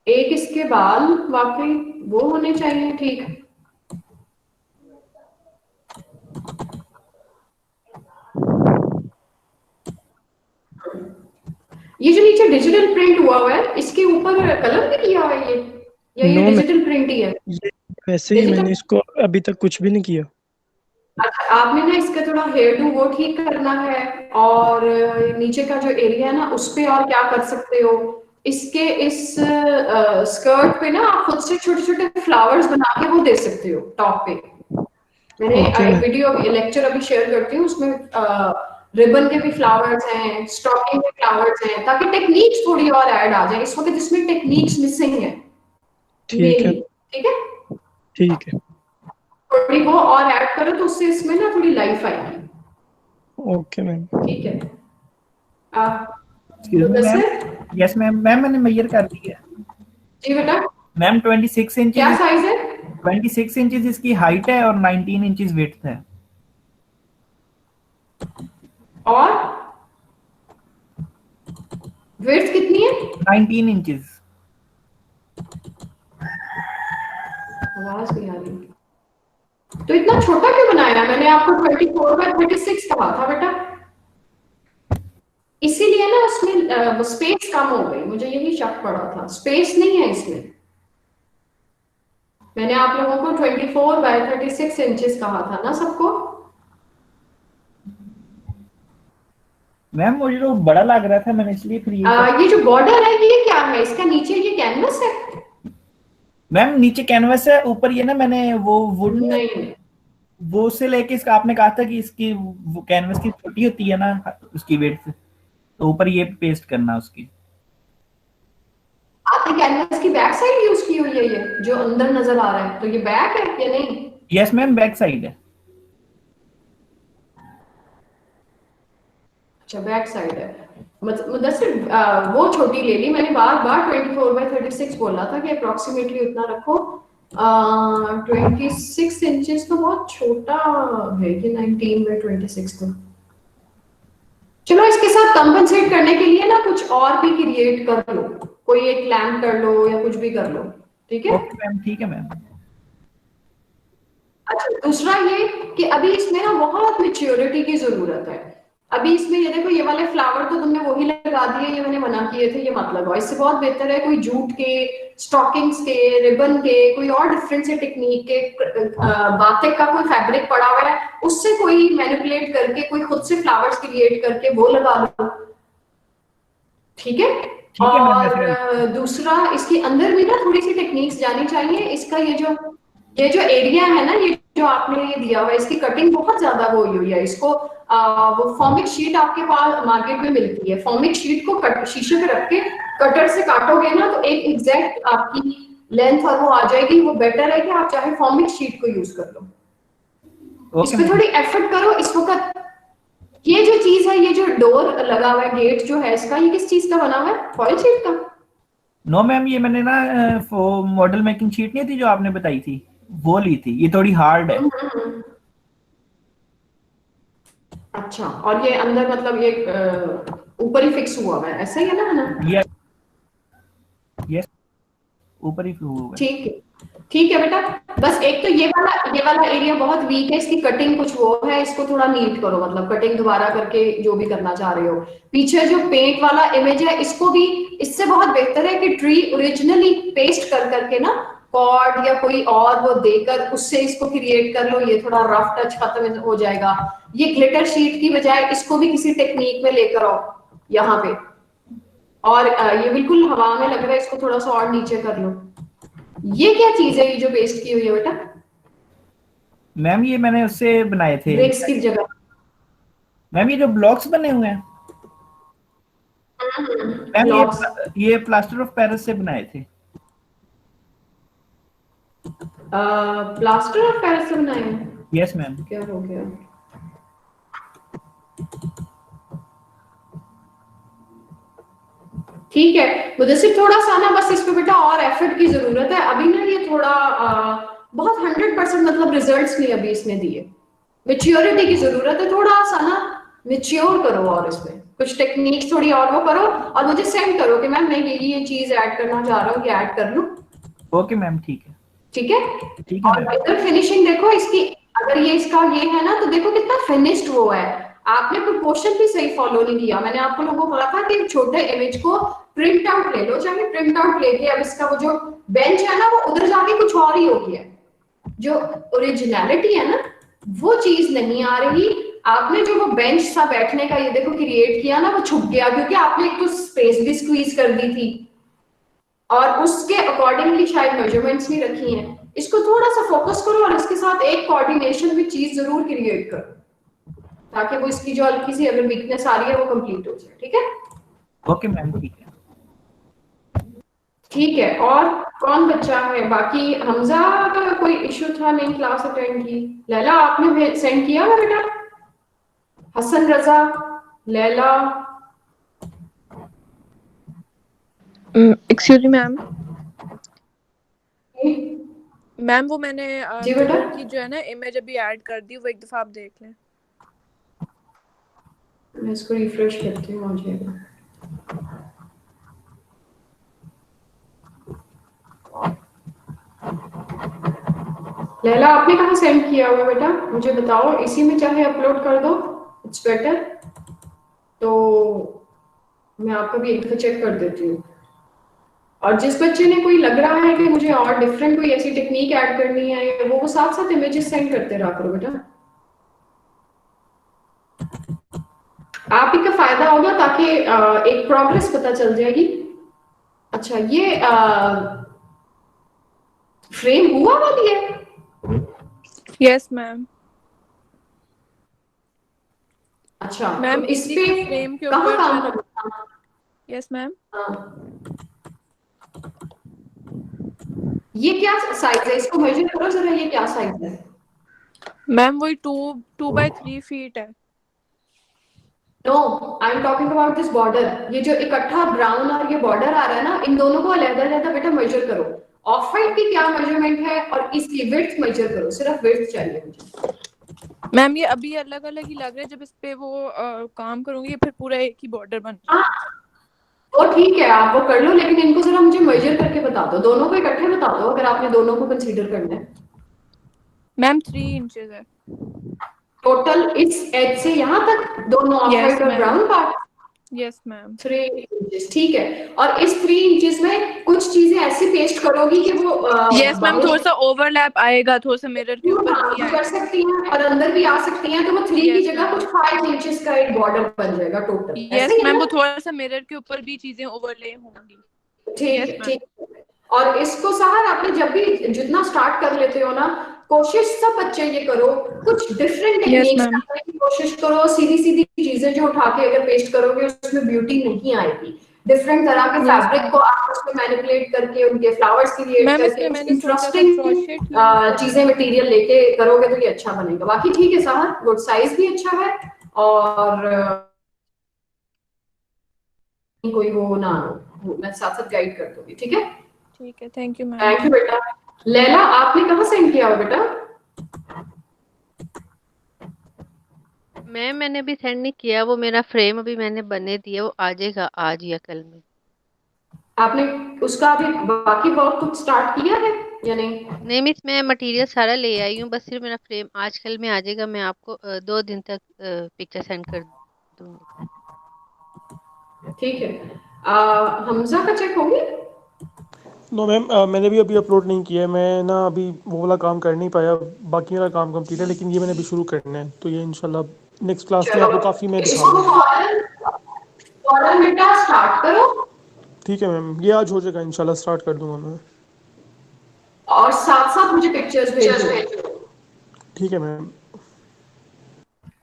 Speaker 1: एक इसके बाल वाकई वो होने चाहिए ठीक। ये जो नीचे डिजिटल प्रिंट हुआ है, इसके ऊपर कलर भी किया हुआ है ये, या ये
Speaker 6: नो मैम,
Speaker 1: डिजिटल प्रिंट ही है?
Speaker 6: ये वैसे ही
Speaker 1: डिजिटल।
Speaker 6: मैंने इसको अभी तक कुछ भी नहीं किया।
Speaker 1: अच्छा, आपने ना इसका थोड़ा हेयर डू वो ठीक करना है, और नीचे का जो एरिया है ना उस पे और क्या कर सकते हो, इसके इस स्कर्ट पे ना आप खुद से छोटे छोटे फ्लावर्स बना के वो दे सकते हो टॉप पे। मैंने
Speaker 6: ओके
Speaker 1: एक
Speaker 6: मैम।
Speaker 1: वीडियो लेक्चर अभी शेयर करती हूँ, उसमें रिबन के भी फ्लावर्स हैं, स्टॉकिंग के फ्लावर्स हैं, ताकि टेक्निक्स थोड़ी और ऐड आ जाए इस वक्त, जिसमें टेक्निक्स मिसिंग है
Speaker 6: ठीक है,
Speaker 1: मेनली। ठीक है,
Speaker 6: ठीक है।
Speaker 1: थोड़ी वो और ऐड करो तो उससे इसमें ना थोड़ी लाइफ आएगी।
Speaker 6: Okay ma'am.
Speaker 1: ठीक है।
Speaker 5: Excuse me ma'am.
Speaker 1: वैसे
Speaker 5: यस मैम, मैम मैंने मेजर कर लिया है
Speaker 1: जी बेटा,
Speaker 5: मैम। 26
Speaker 1: क्या
Speaker 5: इंचेस,
Speaker 1: साइज है?
Speaker 5: 26 इंचेस इसकी हाइट है और 19 इंचेस विड्थ है।
Speaker 1: और विड्थ कितनी है?
Speaker 5: 19 इंचेस।
Speaker 1: आवाज नहीं आ रही। तो इतना छोटा क्यों बनाया? मैंने आपको 24/36 कहा था बेटा, इसीलिए ना उसमें स्पेस कम हो गई, मुझे यही शक पड़ा था, स्पेस नहीं है इसमें। मैंने आप लोगों को 24/36 इंचेस कहा था ना सबको।
Speaker 5: मैम मुझे तो बड़ा लग रहा था, मैंने इसलिए फिर
Speaker 1: ये जो बॉर्डर है ये क्या है? इसका नीचे ये कैनवस है?
Speaker 5: मैम नीचे कैनवस है, ऊपर ये ना मैंने वो वुड
Speaker 1: नहीं,
Speaker 5: वो से लेके इसका, आपने कहा था कि इसकी वो कैनवस की छोटी होती है ना उसकी वेट, तो ऊपर ये पेस्ट करना उसकी।
Speaker 1: आपने कैनवस की बैक साइड यूज की हुई है, ये जो अंदर नजर आ रहा है, तो ये बैक है या नहीं?
Speaker 5: यस मैम, बैक साइड है।
Speaker 1: अच्छा, बैक साइड है। मतलब वो छोटी ले ली मैंने, बार बार 24/36 बोला था कि अप्रोक्सीमेटली उतना रखो। 26 इंचेस तो बहुत छोटा है कि 19/26 तो। चलो, इसके साथ कंपनसेट करने के लिए ना कुछ और भी क्रिएट कर लो, कोई एक लैम्प कर लो या कुछ भी कर लो। ठीक है।
Speaker 5: ओके मैम, ठीक है मैम।
Speaker 1: अच्छा, दूसरा ये कि अभी इसमें ना बहुत मैच्योरिटी की जरूरत है। अभी इसमें ये देखो, ये वाले फ्लावर तो तुमने वही लगा दिए, ये मैंने मना किए थे, ये मत लगाओ। इससे बहुत बेहतर है कोई जूट के, स्टॉकिंग्स के, रिबन के, कोई और डिफरेंट से टेक्निक के, बातिक का कोई फैब्रिक पड़ा हुआ है उससे कोई मैनिपुलेट करके, कोई खुद से फ्लावर्स क्रिएट करके वो लगा लो। ठीक है।
Speaker 5: ठीक है मैम,
Speaker 1: और दूसरा, इसके अंदर भी ना थोड़ी सी टेक्निक्स जानी चाहिए। इसका ये जो एरिया है ना, ये जो आपने ये दिया हुआ है, इसकी कटिंग बहुत ज्यादा वो हुई है। इसको वो फॉर्मिक शीट आपके पास मार्केट में मिलती है, फॉर्मिक शीट को शीशे पे रख के कटर से काटोगे ना तो एक एग्जैक्ट आपकी लेंथ और वो आ जाएगी। वो बेटर है कि आप चाहे फॉर्मिक शीट को यूज कर लो।
Speaker 5: ओके
Speaker 1: इसमें
Speaker 5: मैम।
Speaker 1: थोड़ी एफर्ट करो इस वक्त। ये जो चीज है, ये जो डोर लगा हुआ है, गेट जो है इसका, ये किस चीज का बना हुआ है? फॉइल शीट का?
Speaker 5: नो मैम, ये मैंने ना वो मॉडल मेकिंग शीट नहीं थी जो आपने बताई थी, वो ली थी। ये थोड़ी हार्ड है।
Speaker 1: अच्छा, और ये अंदर मतलब ये ऊपर ही फिक्स हुआ हुआ है, ऐसा ही है ना?
Speaker 5: ये यस, ऊपर ही हुआ है।
Speaker 1: ठीक है, ठीक है बेटा। बस एक तो ये वाला एरिया बहुत वीक है, इसकी कटिंग कुछ वो है, इसको थोड़ा नीट करो, मतलब कटिंग दोबारा करके जो भी करना चाह रहे हो। पीछे जो पेंट वाला इमेज है, इसको भी इससे बहुत बेहतर है कि ट्री ओरिजिनली पेस्ट कर करके ना, कॉर्ड या कोई और वो देकर उससे इसको क्रिएट कर लो। ये थोड़ा रफ टच खत्म हो जाएगा। ये ग्लिटर शीट की बजाय इसको भी किसी टेक्निक में लेकर आओ यहाँ पे। और ये बिल्कुल हवा में लग रहा है, इसको थोड़ा सा और नीचे कर लो। ये क्या चीज है ये जो पेस्ट की हुई है बेटा?
Speaker 5: मैम ये मैंने उससे बनाए थे
Speaker 1: ब्रेक्स की जगह।
Speaker 5: मैम। ये जो ब्लॉक्स बने हुए हैं मैम,
Speaker 1: ब्लॉक्स।
Speaker 5: ये प्लास्टर ऑफ पेरिस से बनाए थे।
Speaker 1: प्लास्टर ऑफ पेरिस से बनाए हैं?
Speaker 5: Yes ma'am.
Speaker 1: क्या हो गया? ठीक है, मुझे सिर्फ थोड़ा सा ना बस इस पे बेटा और एफर्ट की जरूरत है। अभी ना ये थोड़ा बहुत 100% मतलब रिजल्ट्स नहीं अभी इसने दिए, मेच्योरिटी की जरूरत है, थोड़ा सा ना मेच्योर करो और इसमें कुछ टेक्निक्स थोड़ी और वो करो और मुझे सेंड करो कि मैम मैं ये चीज ऐड करना चाह रहा हूँ, ये ऐड कर लूँ।
Speaker 5: ओके मैम, ठीक है।
Speaker 1: ठीक है,
Speaker 5: ठीक है
Speaker 1: और
Speaker 5: मैम।
Speaker 1: इधर फिनिशिंग देखो इसकी, अगर ये इसका ये है ना तो देखो कितना फिनिश्ड वो है। आपने प्रोपोर्शन भी सही फॉलो नहीं किया। मैंने आपको लोगों को बोला था कि छोटे इमेज को प्रिंट आउट ले लो, चाहे प्रिंट आउट लेके अब इसका वो जो बेंच है ना वो उधर जाके कुछ और ही हो गया, जो ओरिजिनलिटी है ना वो चीज नहीं आ रही। आपने जो वो बेंच सा बैठने का ये देखो क्रिएट किया ना वो छुप गया, क्योंकि आपने एक तो स्पेस भी स्क्वीज कर दी थी और उसके अकॉर्डिंगली शायद मेजरमेंट्स नहीं रखी हैं। इसको थोड़ा सा फोकस करो और इसके साथ एक कोऑर्डिनेशन भी चीज जरूर क्रिएट करो ताकि वो इसकी जो हल्की सी अगर वीकनेस आ रही है वो कंप्लीट हो जाए। ठीक है,
Speaker 5: ओके मैम, ठीक है।
Speaker 1: ठीक है। और कौन बच्चा है बाकी? हमजा का कोई इशू था, नहीं क्लास अटेंड की। लैला आपने सेंड किया ना बेटा? Hasan Raza, Laila,
Speaker 2: excuse me ma'am, ma'am वो मैंने
Speaker 1: जी बेटा।
Speaker 2: मिरर की जो है ना इमेज अभी ऐड कर दी, वो एक दफा आप देख लें।
Speaker 1: मैं इसको रिफ्रेश करती हूँ, आ जाएगा। लैला आपने कहाँ सेंड किया हुआ बेटा? मुझे बताओ, इसी में चाहे अपलोड कर दो, इट्स बेटर। तो मैं आपका भी एक दफा चेक कर देती हूँ। और जिस बच्चे ने कोई लग रहा है कि मुझे और डिफरेंट कोई ऐसी टेक्निक ऐड करनी है वो साथ साथ इमेजेस सेंड करते रहा करो बेटा। आप ही का फायदा होगा ताकि एक प्रोग्रेस पता चल जाएगी। अच्छा, ये फ्रेम हुआ वाली है?
Speaker 2: Yes ma'am.
Speaker 1: अच्छा,
Speaker 2: मैम
Speaker 1: तो इस
Speaker 2: इसी
Speaker 1: पे
Speaker 2: के फ्रेम के
Speaker 1: कहाँ
Speaker 2: ऊपर जो
Speaker 1: काम
Speaker 2: है ना,
Speaker 1: करना था?
Speaker 2: यस मैम,
Speaker 1: ये क्या साइज है? इसको मेजर करो जरा, ये क्या साइज है?
Speaker 2: मैम वही 2 by 3 फीट है।
Speaker 1: No, I am talking about this border. ये जो इकट्ठा ब्राउन और ये बॉर्डर आ रहा है ना, इन दोनों को अलग अलग बेटा मेजर करो। ऑफ वाइट की क्या मेजरमेंट है और इसकी विड्थ मेजर करो, सिर्फ विड्थ चाहिए मुझे।
Speaker 2: मैम ये अभी अलग अलग ही लग रहा है, जब इस पे वो काम करूंगी ये फिर पूरा एक ही बॉर्डर बन
Speaker 1: हाँ,
Speaker 2: जाएगा।
Speaker 1: वो ठीक है, आप वो कर लो, लेकिन इनको जरा मुझे मेजर करके बता दो, दोनों को इकट्ठे बता दो अगर आपने दोनों को कंसीडर करना है।
Speaker 2: मैम 3 इंचेस है
Speaker 1: टोटल इस एज से यहाँ तक दोनों ऑफ
Speaker 2: यस
Speaker 1: वाइट और
Speaker 2: ma'am,
Speaker 1: brown part
Speaker 2: yes ma'am,
Speaker 1: 3 inches, ठीक है। और इस 3 इंचेस में कुछ चीजें ऐसी पेस्ट करोगी कि वो
Speaker 2: यस मैम थोड़ा सा ओवरलैप आएगा, थोड़ा सा मिरर के ऊपर भी
Speaker 1: कर
Speaker 2: आएगा।
Speaker 1: सकती हैं और अंदर भी आ सकती हैं, तो वो 3 की
Speaker 2: यस
Speaker 1: जगह
Speaker 2: मैम,
Speaker 1: कुछ 5 इंचेस का एक बॉर्डर बन जाएगा टोटल, ऐसे
Speaker 2: यस
Speaker 1: ही है
Speaker 2: मैम
Speaker 1: ना?
Speaker 2: वो थोड़ा सा मिरर के ऊपर भी चीजें ओवरले होंगी।
Speaker 1: ठीक
Speaker 2: यस
Speaker 1: है,
Speaker 2: मैम,
Speaker 1: ठीक है। और इसको सहर आपने जब भी जितना स्टार्ट कर लेते हो ना, कोशिश सब बच्चे ये करो, कुछ डिफरेंट
Speaker 2: यस
Speaker 1: टेक्निक्स
Speaker 2: मैम,
Speaker 1: करने की कोशिश करो। सीधी सीधी चीजें जो उठा के अगर पेस्ट करोगे उसमें ब्यूटी नहीं आएगी। डिफरेंट तरह के
Speaker 2: यस
Speaker 1: फैब्रिक
Speaker 2: मैम।
Speaker 1: को आप उसमें मैनिपुलेट करके उनके फ्लावर्स क्रिएट
Speaker 2: मैम
Speaker 1: करके
Speaker 2: इसमें
Speaker 1: कुछ
Speaker 2: मैंने सोचा था
Speaker 1: इंटरेस्टिंग
Speaker 2: क्रोशेट यूज
Speaker 1: चीजें
Speaker 2: करूँ।
Speaker 1: मटेरियल लेके करोगे तो ये अच्छा बनेगा। बाकी ठीक है सहर, गुड, साइज भी अच्छा है और कोई वो ना हो, मैं साथ साथ गाइड कर दूंगी। ठीक है,
Speaker 2: ठीक है, thank you ma'am.
Speaker 1: Thank you बेटा। लैला आपने कहाँ सेंड किया हो बेटा?
Speaker 7: मैंने अभी सेंड नहीं किया, वो मेरा फ्रेम अभी मैंने बने दिया, वो आ जाएगा आज या कल में।
Speaker 1: आपने उसका अभी बाकी वर्क कुछ स्टार्ट किया है या नहीं?
Speaker 7: नहीं मिस, मैं मटेरियल सारा ले आई हूँ, बस सिर्फ मेरा फ्रेम आज कल में आ जाएगा। मैं आपको 2 दिन तक पिक्चर सेंड कर दूंगी।
Speaker 1: ठीक है। हमजा का चेक हो गया?
Speaker 6: नो मैम, मैंने भी अभी अपलोड नहीं किया है। मैं ना अभी वो वाला काम कर नहीं पाया, बाकी मेरा काम कंप्लीट है, लेकिन ये मैंने अभी शुरू करना है, तो ये इंशाल्लाह नेक्स्ट क्लास में
Speaker 1: चलो,
Speaker 6: आपको काफ़ी मैं
Speaker 1: इसको
Speaker 6: दिखाऊंगा।
Speaker 1: फौरन फौरन बेटा स्टार्ट करो
Speaker 6: ठीक है मैम, ये आज हो जाएगा इंशाल्लाह, स्टार्ट कर दूंगा मैं।
Speaker 1: और साथ साथ मुझे पिक्चर्स भेजो
Speaker 6: ठीक है मैम।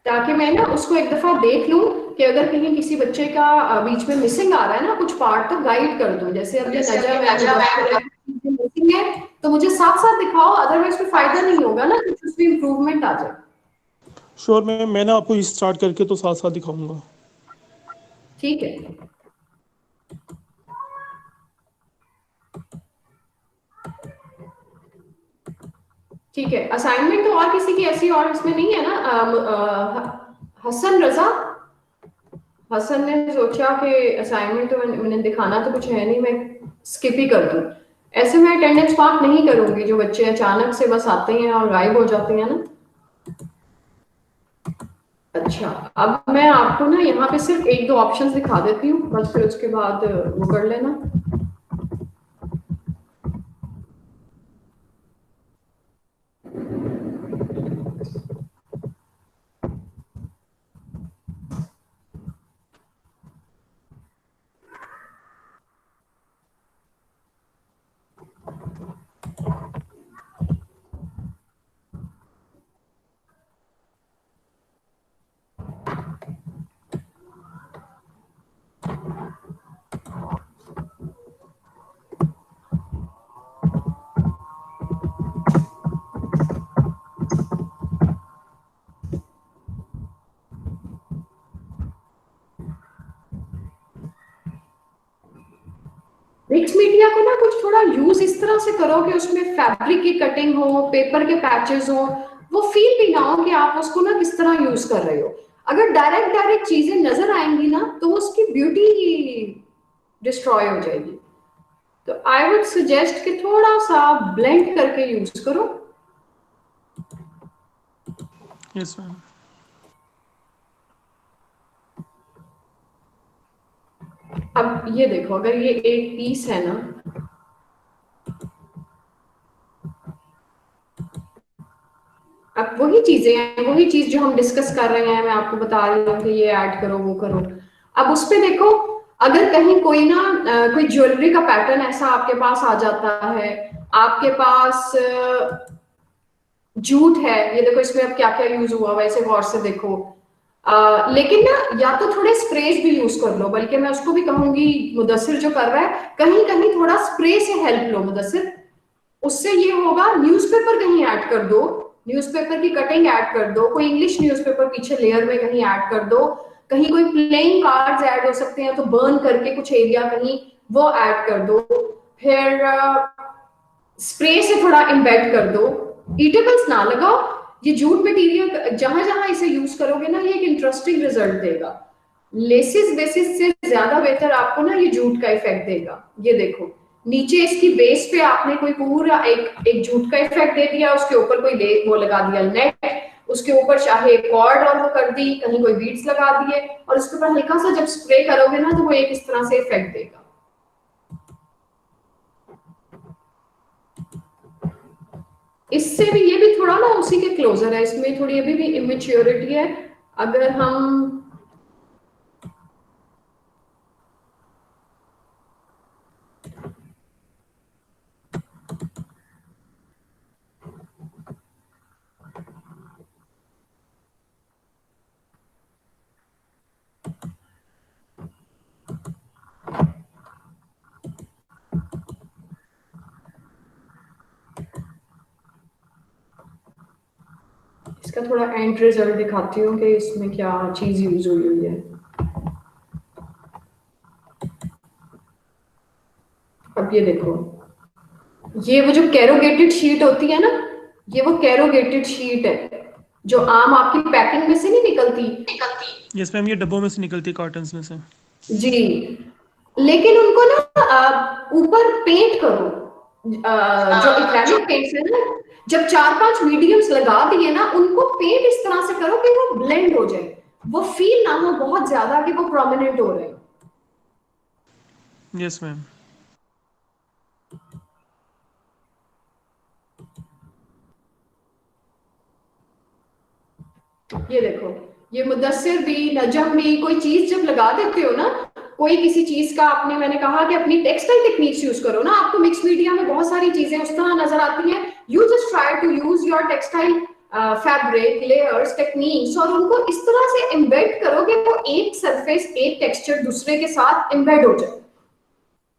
Speaker 1: ताकि मैं ना उसको एक दफा देख लूं कि अगर कहीं किसी बच्चे का बीच में मिसिंग आ रहा है ना कुछ पार्ट, तो गाइड कर दूं। जैसे अब ये मिसिंग है तो मुझे साथ साथ दिखाओ, अदरवाइज कोई फायदा नहीं होगा ना, कुछ उसमें इम्प्रूवमेंट आ जाए।
Speaker 6: श्योर मैम, मैं ना आपको स्टार्ट करके तो साथ साथ दिखाऊंगा।
Speaker 1: ठीक है, ठीक है, असाइनमेंट तो और किसी की ऐसी और इसमें नहीं है ना? हसन रजा, हसन ने सोचा कि असाइनमेंट तो मैंने दिखाना तो कुछ है नहीं, मैं स्किप ही कर दूं। ऐसे में अटेंडेंस मार्क नहीं करूंगी, जो बच्चे अचानक से बस आते हैं और गायब हो जाते हैं ना। अच्छा, अब मैं आपको ना यहाँ पे सिर्फ एक दो ऑप्शंस दिखा देती हूँ, बस फिर उसके बाद वो कर लेना। मिक्स मीडिया को ना कुछ थोड़ा यूज इस तरह से करो कि उसमें फैब्रिक की कटिंग हो, पेपर के पैचेस हो, वो फील भी ना हो कि आप उसको ना किस तरह यूज कर रहे हो। अगर डायरेक्ट चीजें नजर आएंगी ना तो उसकी ब्यूटी डिस्ट्रॉय हो जाएगी। तो आई वुड सजेस्ट कि थोड़ा सा ब्लेंड करके यूज करो।
Speaker 6: Yes ma'am.
Speaker 1: अब ये देखो, अगर ये एक पीस है ना, अब वही चीजें हैं, वही चीज जो हम डिस्कस कर रहे हैं, मैं आपको बता रही हूँ कि ये ऐड करो वो करो। अब उस पे देखो, अगर कहीं कोई ना कोई ज्वेलरी का पैटर्न ऐसा आपके पास आ जाता है, आपके पास जूट है, ये देखो इसमें अब क्या क्या यूज हुआ हुआ है, इसे गौर से देखो। लेकिन ना या तो थोड़े स्प्रेस भी यूज कर लो, बल्कि मैं उसको भी कहूंगी, मुदस्सिर जो कर रहा है, कहीं कहीं थोड़ा स्प्रे से हेल्प लो मुदस्सिर। उससे ये होगा, न्यूज़पेपर कहीं ऐड कर दो, न्यूज़पेपर की कटिंग ऐड कर दो, कोई इंग्लिश न्यूज़पेपर पीछे लेयर में कहीं ऐड कर दो, कहीं कोई प्लेइंग कार्ड्स ऐड हो सकते हैं तो बर्न करके कुछ एरिया कहीं वो ऐड कर दो। फिर स्प्रे से थोड़ा एम्बेड कर दो। ईटेबल्स ना लगाओ, ये जूट मटेरियल जहां जहां इसे यूज करोगे ना, ये एक इंटरेस्टिंग रिजल्ट देगा। लेसिस बेसिस से ज्यादा बेहतर आपको ना ये जूट का इफेक्ट देगा। ये देखो, नीचे इसकी बेस पे आपने कोई पूरा एक जूट का इफेक्ट दे दिया, उसके ऊपर कोई वो लगा दिया नेट, उसके ऊपर चाहे कॉर्ड और वो कर दी, कहीं कोई बीड्स लगा दिए, और इसके ऊपर हल्का सा जब स्प्रे करोगे ना तो वो एक इस तरह से इफेक्ट देगा। इससे भी ये भी थोड़ा ना उसी के क्लोजर है, इसमें थोड़ी अभी भी इमेच्योरिटी है। अगर हम इसका थोड़ा एंड रिजल्ट दिखाती हूँ कि इसमें क्या चीज यूज हुई है। अब ये देखो, ये वो जो कैरोगेटेड शीट होती है ना, ये वो कैरोगेटेड शीट है जो आम आपकी पैकिंग में से नहीं निकलती।
Speaker 6: यस मैम, ये डब्बों में से निकलती कॉटन में से।
Speaker 1: जी, लेकिन उनको ना ऊपर पेंट करो, जो एक्रेलिक पेंट्स है ना, जब 4-5 मीडियम्स लगा दिए ना, उनको पेंट इस तरह से करो कि वो ब्लेंड हो जाए, वो फील ना हो बहुत ज्यादा कि वो प्रोमिनेंट हो रहे हैं।
Speaker 6: Yes ma'am.
Speaker 1: ये देखो, ये मुदस्सिर भी, नजम भी, कोई चीज जब लगा देते हो ना, कोई किसी चीज का आपने, मैंने कहा कि अपनी टेक्सटाइल टेक्निक्स यूज करो ना, आपको मिक्स मीडिया में बहुत सारी चीजें उस तरह नजर आती हैं। You just try to use your textile fabric layers techniques, और उनको इस तरह से एम्बेड करो कि वो एक सरफेस, एक टेक्सचर दूसरे के साथ एम्बेड हो जाए।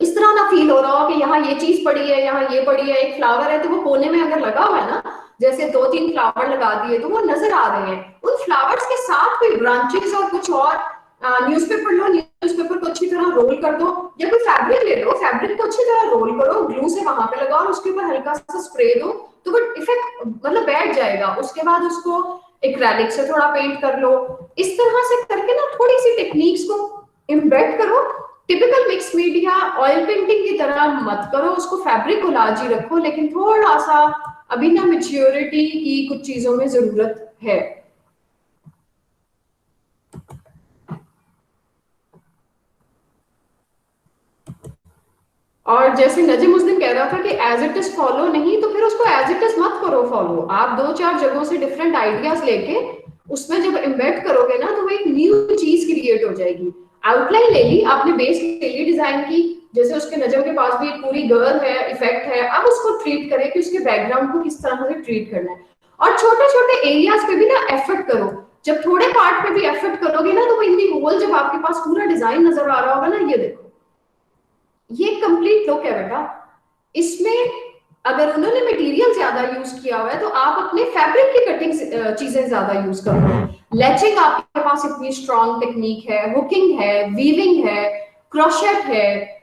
Speaker 1: इस तरह ना फील हो रहा हो कि यहाँ ये चीज पड़ी है, यहाँ ये पड़ी है। एक फ्लावर है तो वो कोने में अगर लगा हुआ है ना, जैसे 2-3 फ्लावर लगा दिए तो वो नजर आ रहे हैं, उन फ्लावर्स के साथ कोई ब्रांचेस और कुछ और न्यूज़पेपर लो, न्यूज़पेपर को अच्छी तरह रोल कर दो, या कोई फैब्रिक ले लो, फैब्रिक को अच्छी तरह रोल करो, ग्लू से वहां पे लगाओ और उसके ऊपर हल्का सा स्प्रे दो, तो वो इफेक्ट मतलब बैठ जाएगा। उसके बाद उसको एक्रेलिक से थोड़ा पेंट कर लो। इस तरह से करके ना थोड़ी सी टेक्निक्स को इम्बेड करो। Typical mix media oil painting की तरह मत करो, उसको फैब्रिक कोलाज ही रखो, लेकिन थोड़ा सा अभी ना मैच्योरिटी की कुछ चीजों में जरूरत है। और जैसे नजीम उस दिन कह रहा था कि एज इट इज फॉलो नहीं, तो फिर उसको एज इट इज मत करो फॉलो। आप 2-4 जगहों से डिफरेंट आइडियाज लेके उसमें जब एम्बेड करोगे ना, तो वो एक न्यू चीज क्रिएट हो जाएगी। आउटलाइन ले ली आपने, बेस ले ली डिजाइन की, जैसे उसके नजम के पास भी एक पूरी गर्ल है, इफेक्ट है, अब उसको ट्रीट करें कि उसके बैकग्राउंड को किस तरह से ट्रीट करना है। और छोटे छोटे एरियाज पे भी ना एफर्ट करो। जब थोड़े पार्ट पे भी एफर्ट करोगे ना, तो वो इन दी होल जब आपके पास पूरा डिजाइन नजर आ रहा होगा ना, ये देखो ये कंप्लीट लुक है बेटा। इसमें अगर उन्होंने मटेरियल ज्यादा यूज किया हुआ है, तो आप अपने फैब्रिक की कटिंग चीजें ज्यादा यूज करो। लेचिंग आपके पास इतनी स्ट्रॉन्ग टेक्निक है, हुकिंग है, वीविंग है, क्रोशेट है,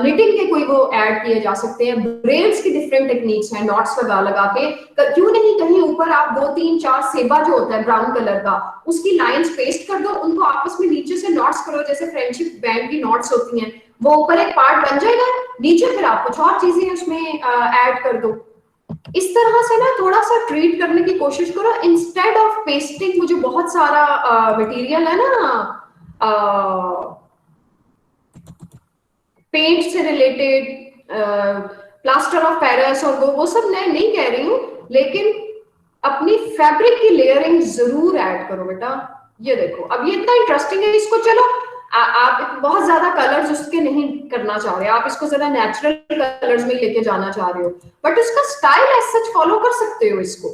Speaker 1: निटिंग के कोई वो ऐड किए जा सकते हैं, ब्रेड्स की डिफरेंट टेक्निक्स हैं, नॉट्स लगा लगा के। क्यों नहीं कहीं ऊपर आप 2-3-4 सेबा जो होता है ब्राउन कलर का, उसकी लाइंस पेस्ट कर दो, उनको आपस में नीचे से नॉट्स करो, जैसे फ्रेंडशिप बैंड की नॉट्स होती हैं, वो ऊपर एक पार्ट बन जाएगा, नीचे फिर आप कुछ और चीजें उसमें ऐड कर दो। इस तरह से ना थोड़ा सा ट्रीट करने की कोशिश करो, इंस्टेड ऑफ पेस्टिंग। मुझे बहुत सारा मटेरियल है ना पेंट से रिलेटेड, प्लास्टर ऑफ पेरिस और वो सब मैं नहीं कह रही हूँ, लेकिन अपनी फैब्रिक की लेयरिंग जरूर ऐड करो बेटा। ये देखो अब ये इतना इंटरेस्टिंग है, इसको चलो आप बहुत ज्यादा कलर्स उसके नहीं करना चाह रहे, आप इसको ज्यादा नेचुरल कलर्स में लेके जाना चाह रहे हो, बट उसका स्टाइल एज सच फॉलो कर सकते हो इसको।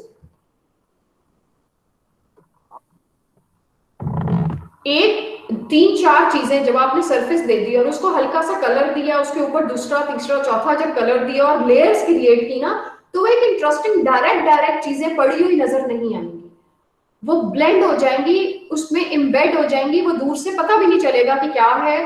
Speaker 1: एक 3-4 चीजें जब आपने सरफेस दे दी और उसको हल्का सा कलर दिया, उसके ऊपर दूसरा तीसरा चौथा जब कलर दिया और लेयर्स क्रिएट की ना, तो एक इंटरेस्टिंग डायरेक्ट चीजें पड़ी हुई नजर नहीं आएंगी, वो ब्लेंड हो जाएंगी, उसमें एम्बेड हो जाएंगी, वो दूर से पता भी नहीं चलेगा कि क्या है।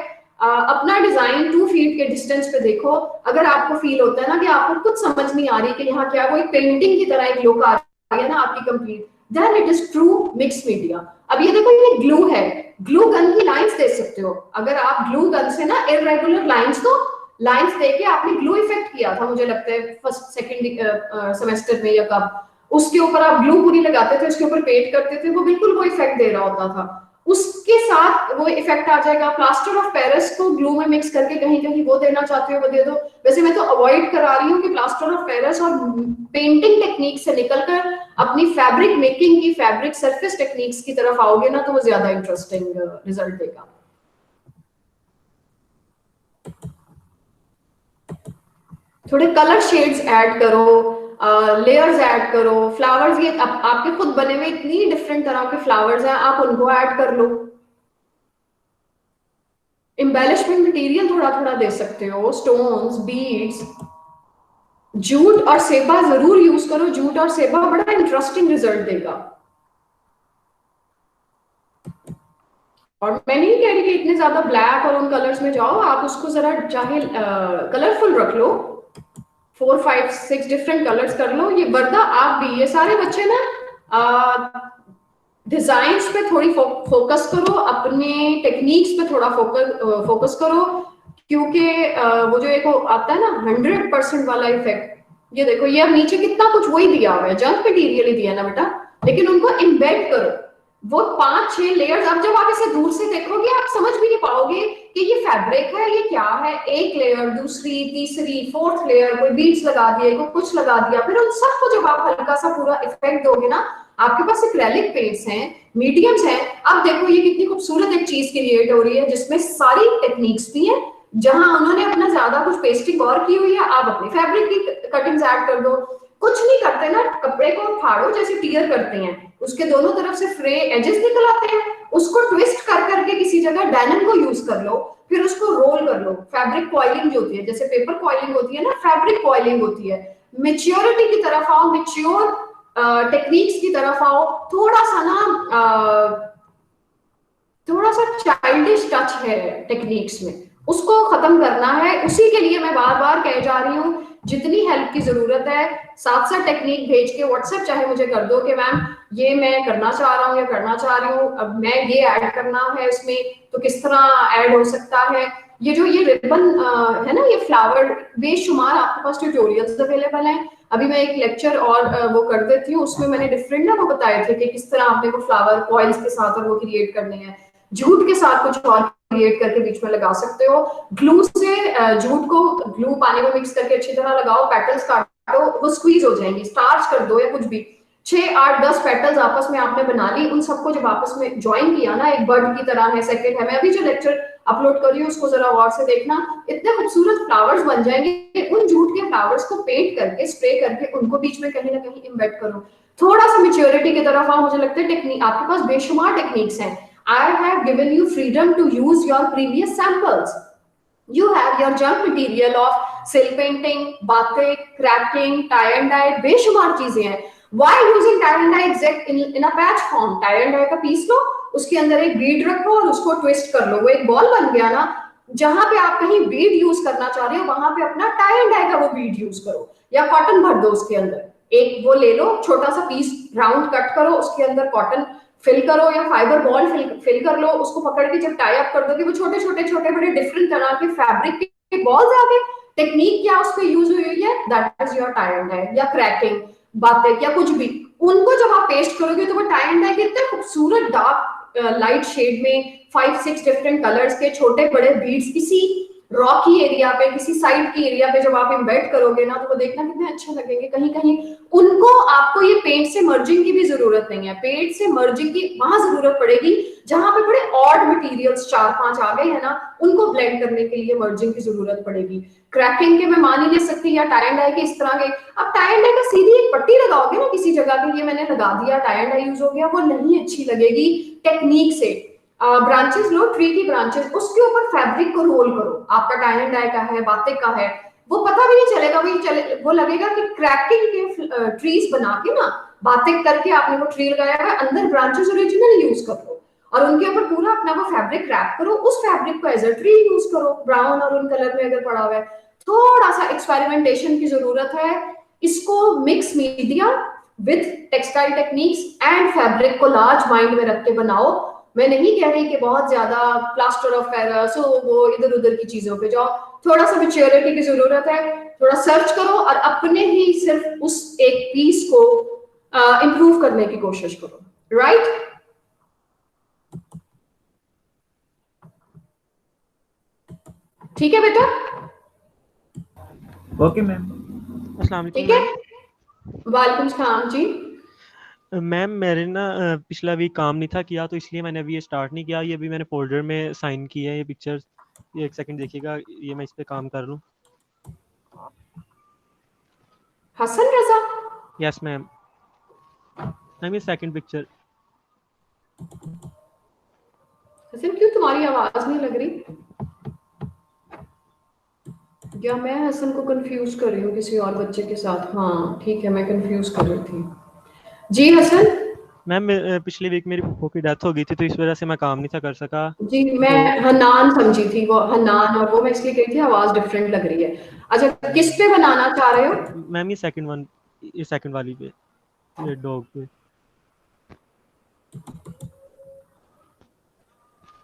Speaker 1: अपना डिजाइन 2 फीट के डिस्टेंस पे देखो, अगर आपको फील होता है ना कि आपको कुछ समझ नहीं आ रही कि यहाँ क्या, वो एक पेंटिंग की तरह एक लुक आ रही है ना आपकी complete, then it is true mix media. अब ये देखो ये ग्लू है, ग्लू गन की लाइंस दे सकते हो, अगर आप ग्लू गन से ना इरेगुलर लाइंस दो, लाइंस देके आपने ग्लू इफेक्ट किया था, मुझे लगता है फर्स्ट सेकंड सेमेस्टर में या कब, उसके ऊपर आप ग्लू पूरी लगाते थे, उसके ऊपर पेंट करते थे, वो बिल्कुल वो इफेक्ट दे रहा होता था, उसके साथ वो इफेक्ट आ जाएगा। प्लास्टर ऑफ पेरिस को ग्लू में मिक्स करके कहीं कहीं वो देना चाहते हो वो दे दो। वैसे मैं तो अवॉइड करा रही हूँ कि प्लास्टर ऑफ पेरिस और पेंटिंग टेक्निक से निकलकर अपनी फैब्रिक मेकिंग की, फैब्रिक सरफेस टेक्निक्स की तरफ आओगे ना, तो वो ज्यादा इंटरेस्टिंग रिजल्ट देगा। थोड़े कलर शेड्स ऐड करो, लेयर्स ऐड करो, फ्लावर्स, ये आपके खुद बने हुए इतनी डिफरेंट तरह के फ्लावर्स हैं, आप उनको ऐड कर लो। एम्बेलिशमेंट मटेरियल थोड़ा थोड़ा दे सकते हो, स्टोन्स, बीड्स, जूट और सेबा जरूर यूज करो, जूट और सेबा बड़ा इंटरेस्टिंग रिजल्ट देगा। और मैं नहीं कह रही कि इतने ज्यादा ब्लैक और उन कलर्स में जाओ, आप उसको जरा चाहे कलरफुल रख लो, 4-5-6 डिफरेंट कलर्स कर लो। ये वर्दा आप भी, ये सारे बच्चे ना डिजाइन्स पे थोड़ी फोकस करो, अपने टेक्निक्स पे थोड़ा फोकस करो, क्योंकि वो जो एक आता है ना 100% वाला इफेक्ट, ये देखो ये अब नीचे कितना कुछ वही दिया हुआ है, जंक मटीरियल ही दिया ना बेटा, लेकिन उनको एम्बेड करो, वो 5-6 लेयर्स। अब जब आप इसे दूर से देखोगे आप समझ भी नहीं पाओगे कि ये फैब्रिक है, ये क्या है, एक लेयर, दूसरी, तीसरी, 4th लेयर, कोई बीड्स लगा दिए, कोई कुछ लगा दिया, फिर उन सबको जब आप हल्का सा पूरा इफेक्ट दोगे ना, आपके पास एक्रेलिक पेंट्स हैं, मीडियम्स हैं। अब देखो ये कितनी खूबसूरत एक चीज क्रिएट हो रही है, जिसमें सारी टेक्निक्स भी हैं, जहां उन्होंने अपना ज्यादा कुछ पेस्टिंग और की हुई है, आप अपनी फैब्रिक की कटिंग्स ऐड कर दो। कुछ नहीं करते ना, कपड़े को फाड़ो जैसे टियर करते हैं, उसके दोनों तरफ से फ्रे एजेस निकल आते हैं, उसको ट्विस्ट कर करके किसी जगह डेनिम को यूज कर लो, फिर उसको रोल कर लो। फैब्रिक कॉइलिंग जो होती है, जैसे पेपर कॉइलिंग होती है ना, फैब्रिक कॉइलिंग होती है। मेच्योरिटी की तरफ आओ, मेच्योर टेक्निक्स की तरफ आओ, थोड़ा सा ना थोड़ा सा चाइल्डिश टच है टेक्निक्स में, उसको खत्म करना है। उसी के लिए मैं बार बार कह जा रही हूँ, जितनी हेल्प की जरूरत है साथ साथ टेक्निक भेज के व्हाट्सएप चाहे मुझे कर दो कि मैम ये मैं करना चाह रहा हूँ या करना चाह रही हूँ, अब मैं ये ऐड करना है इसमें, तो किस तरह ऐड हो सकता है। ये जो ये रिबन है ना, ये फ्लावर, बेशुमार आपके पास ट्यूटोरियल्स अवेलेबल हैं। अभी मैं एक लेक्चर और वो कर देती हूँ, उसमें मैंने डिफरेंट ना वो बताए थे कि किस तरह आपने वो फ्लावर कॉइल्स के साथ और वो क्रिएट करने हैं, जूट के साथ कुछ और क्रिएट करके बीच में लगा सकते हो। ग्लू से जूट को ग्लू पानी में मिक्स करके अच्छी तरह लगाओ, पेटल्स काटो, वो स्क्वीज हो जाएंगी, स्टार्च कर दो या कुछ भी, 6 8 10 पेटल्स आपस में आपने बना ली, उन सबको जब आपस में ज्वाइन किया ना, एक बर्ड की तरह है, सेकंड है, मैं अभी जो लेक्चर अपलोड कर रही हूँ उसको जरा गौर से देखना, इतने खूबसूरत फ्लावर्स बन जाएंगे। उन जूट के फ्लावर्स को पेंट करके स्प्रे करके उनको बीच में कहीं ना कहीं इम्बेड करो, थोड़ा सा मेच्योरिटी की तरफ आओ। मुझे लगता है टेक्निक आपके पास बेशुमार टेक्निक्स हैं। I have given you freedom to use your previous samples. You have your junk material of silk painting, batik, crafting, tie and dye, बेशुमार चीजें हैं। Why using tie and dye exact in a patch form? tie and dye का piece लो, उसके अंदर एक बीड रखो और उसको ट्विस्ट कर लो, वो एक बॉल बन गया ना। जहां पे आप कहीं बीड यूज करना चाह रहे हो वहां पे अपना टाई एंड डाई का वो बीड यूज करो, या कॉटन भर दो उसके अंदर, एक वो ले लो छोटा सा पीस राउंड कट करो, उसके अंदर कॉटन फिल करो या फाइबर बॉल फिल कर लो, उसको पकड़ के जब टाई अप कर दोगे वो छोटे छोटे छोटे बड़े डिफरेंट तरह के फैब्रिक के बॉल्स आ गए। टेक्निक क्या उस पे यूज हुई है, that is your tie and dye या क्रैकिंग, बातें या कुछ भी, उनको जब आप पेस्ट करोगे तो वो टाई एंड डाई के इतने खूबसूरत डार्क लाइट शेड में 5 6 डिफरेंट कलर्स के छोटे बड़े बीड्स किसी रॉकी एरिया पे, किसी साइड की एरिया पे जब आप एम्बेड करोगे ना, तो वो देखना कितने अच्छे लगेंगे। कहीं कहीं उनको आपको ये पेंट से मर्जिंग की भी जरूरत नहीं है, पेंट से मर्जिंग की वहां जरूरत पड़ेगी जहां पे बड़े ऑड मटेरियल्स 4 5 आ गए हैं ना, उनको ब्लेंड करने के लिए मर्जिंग की जरूरत पड़ेगी। क्रैकिंग के मैं मान ही नहीं सकती, या टाई एंड डाई के इस तरह के, अब टाई एंड डाई का सीधी एक पट्टी लगाओगे ना किसी जगह पे, ये मैंने लगा दिया टाई एंड डाई यूज हो गया, वो नहीं अच्छी लगेगी। टेक्निक से ब्रांचेस लो, ट्री की ब्रांचेस, उसके ऊपर फैब्रिक को रोल करो, आपका टाई एंड डाई का है, बातें का है, वो पता भी नहीं चलेगा, वो लगेगा कि क्रैकिंग के ट्रीज बना के ना बातें करके आपने वो ट्री लगाया है, अंदर ब्रांचेस ओरिजिनल यूज कर लो और उनके ऊपर पूरा अपना वो फैब्रिक रैप करो, उस फैब्रिक को एज अ ट्री यूज करो, ब्राउन और उन कलर में अगर पड़ा हुआ है। थोड़ा सा एक्सपेरिमेंटेशन की जरूरत है, इसको mix media with textile techniques and fabric को लार्ज माइंड में रख के बनाओ। मैं नहीं कह रही कि बहुत ज्यादा प्लास्टर ऑफ पेरिस वो इधर उधर की चीजों पे जाओ, थोड़ा सा मैच्योरिटी की जरूरत है, थोड़ा सर्च करो और अपने ही सिर्फ उस एक पीस को इंप्रूव करने की कोशिश करो, राइट? ठीक है बेटा,
Speaker 8: ओके मैम। अस्सलाम वालेकुम।
Speaker 1: ठीक है, वालेकुम सलाम जी।
Speaker 8: मैम मेरे ना पिछला वीक काम नहीं था किया, तो इसलिए मैंने अभी ये स्टार्ट नहीं किया। ये अभी मैंने फोल्डर में साइन किया है ये पिक्चर्स, ये एक सेकंड देखिएगा, ये मैं इस पे काम कर लूं।
Speaker 1: Hasan Raza?
Speaker 8: Yes ma'am. Ma'am ये सेकंड पिक्चर।
Speaker 1: हसन क्यों तुम्हारी आवाज नहीं लग रही? या मैं हसन को कंफ्यूज कर रही हूँ किसी और बच्चे के साथ? हाँ ठीक है, मैं कंफ्यूज कर रही थी। जी हसन।
Speaker 8: मैम पिछले वीक मेरी फूफो की डेथ हो गई थी, तो इस वजह से मैं काम नहीं था कर सका।
Speaker 1: जी मैं हन्नान समझी थी, वो हन्नान, और वो मैं इसलिए कही थी आवाज डिफरेंट लग रही है। अच्छा किस पे बनाना चाह रहे हो?
Speaker 8: मैम ये सेकंड वन, ये सेकंड वाली पे, ये डॉग पे।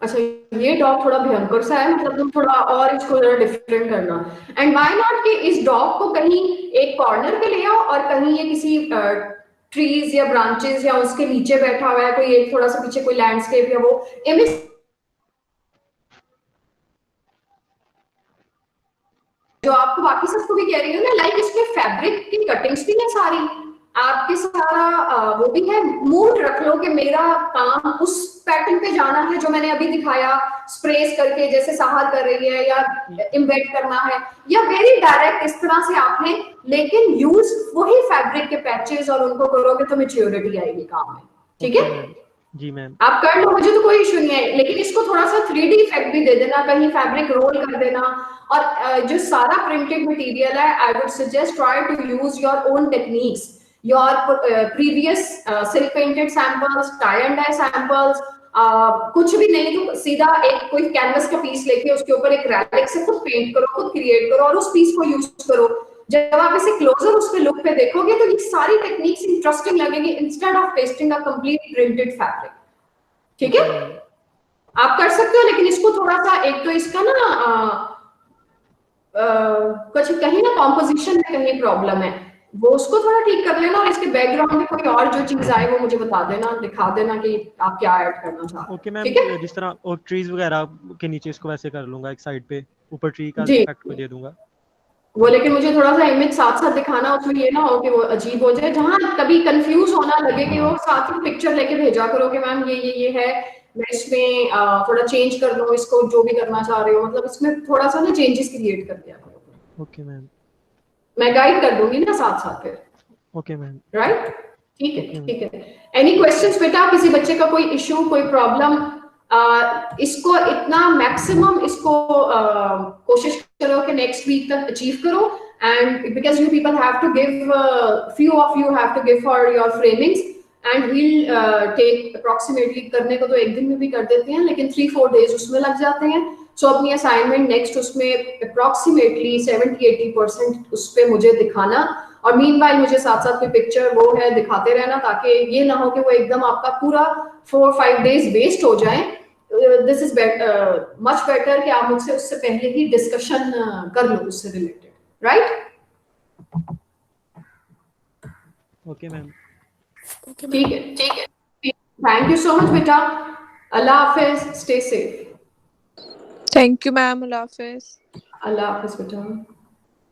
Speaker 1: अच्छा ये डॉग थोड़ा भयंकर सा है, मतलब तुम थोड़ा और इसको जरा डिफरेंट करना। एंड व्हाई नॉट कि इस डॉग को कहीं एक कॉर्नर पे ले आओ और कहीं ये किसी ट्रीज या ब्रांचेस या उसके नीचे बैठा हुआ है, कोई एक थोड़ा सा पीछे कोई लैंडस्केप या वो इमेज जो आपको बाकी सबको भी कह रही हूँ ना, लाइक इसमें फैब्रिक की कटिंग्स भी है सारी, आपके सारा वो भी है। मूड रख लो कि मेरा काम उस पैटर्न पे जाना है जो मैंने अभी दिखाया, स्प्रेस करके जैसे साहर कर रही है, या इम्बेड करना है, या वेरी डायरेक्ट इस तरह से आपने, लेकिन यूज वही फैब्रिक के पैचेस और उनको करोगे तो मैच्योरिटी आएगी काम में। ठीक है
Speaker 8: जी मैम,
Speaker 1: आप कर लो, मुझे तो कोई इशू नहीं है, लेकिन इसको थोड़ा सा 3D इफेक्ट भी दे देना, कहीं फैब्रिक रोल कर देना। और जो सारा प्रिंटेड मटेरियल है, I would suggest try to use your own techniques, your previous silk painted samples, tie and dye samples, कुछ भी नहीं तो सीधा एक कोई कैनवस का पीस लेके उसके ऊपर एक एक्रेलिक से खुद पेंट करो, खुद क्रिएट करो और उस पीस को यूज करो। जब आप इसे क्लोजर उसके लुक पे देखोगे तो ये सारी टेक्निक्स इंटरेस्टिंग लगेंगी instead of pasting a complete printed fabric. ठीक है, आप कर सकते हो, लेकिन इसको थोड़ा सा एक तो इसका ना कुछ कहीं ना कॉम्पोजिशन में कहीं प्रॉब्लम है, वो उसको थोड़ा ठीक कर लेना और इसके बैकग्राउंड में कोई और जो चीज आए वो मुझे बता देना, दिखा देना कि आप क्या ऐड करना चाहते हैं।
Speaker 8: ओके मैम,
Speaker 1: ठीक है,
Speaker 8: जिस तरह और ट्रीज वगैरह के नीचे इसको वैसे कर लूंगा, एक साइड पे ऊपर ट्री का
Speaker 1: जी
Speaker 8: इफेक्ट को दे दूंगा
Speaker 1: वो, लेकिन मुझे थोड़ा सा इमेज साथ साथ दिखाना, उसमें ये ना हो कि वो अजीब हो जाए, जहां कभी कंफ्यूज होना लगे कि वो साथ ही पिक्चर लेके भेजा करो कि मैम ये है, मैं इसमें थोड़ा चेंज कर दूं इसको, जो भी करना चाह रहे हो, मतलब इसमें थोड़ा सा ना चेंजेस क्रिएट कर दिया करो।
Speaker 8: ओके मैम,
Speaker 1: मैं गाइड कर दूंगी ना साथ साथ फिर।
Speaker 8: ओके मैम,
Speaker 1: राइट, ठीक है ठीक है। एनी क्वेश्चंस बेटा, किसी बच्चे का कोई इशू, कोई प्रॉब्लम? इसको इतना मैक्सिमम इसको कोशिश करो कि नेक्स्ट वीक तक अचीव करो, and because you people have to give, few of you have to give for your framings and we'll take approximately, करने को तो एक दिन में भी कर देते हैं लेकिन 3-4 days उसमें लग जाते हैं। सो अपनी असाइनमेंट नेक्स्ट उसमें approximately 70-80% उस पे मुझे दिखाना, और मीनवाइल मुझे साथ साथ कोई पिक्चर वो है दिखाते रहना, ताकि ये ना हो कि वो एकदम आपका पूरा 4-5 days वेस्ट हो जाए। दिस इज मच बेटर कि आप मुझसे उससे पहले ही डिस्कशन कर लो उससे रिलेटेड, राइट?
Speaker 8: ओके मैम,
Speaker 1: ठीक है ठीक है, थैंक यू सो मच बेटा, अल्लाह हाफिज, stay safe.
Speaker 2: Thank you ma'am, Allah हाफिज।
Speaker 1: अल्लाह हाफिज बेटा।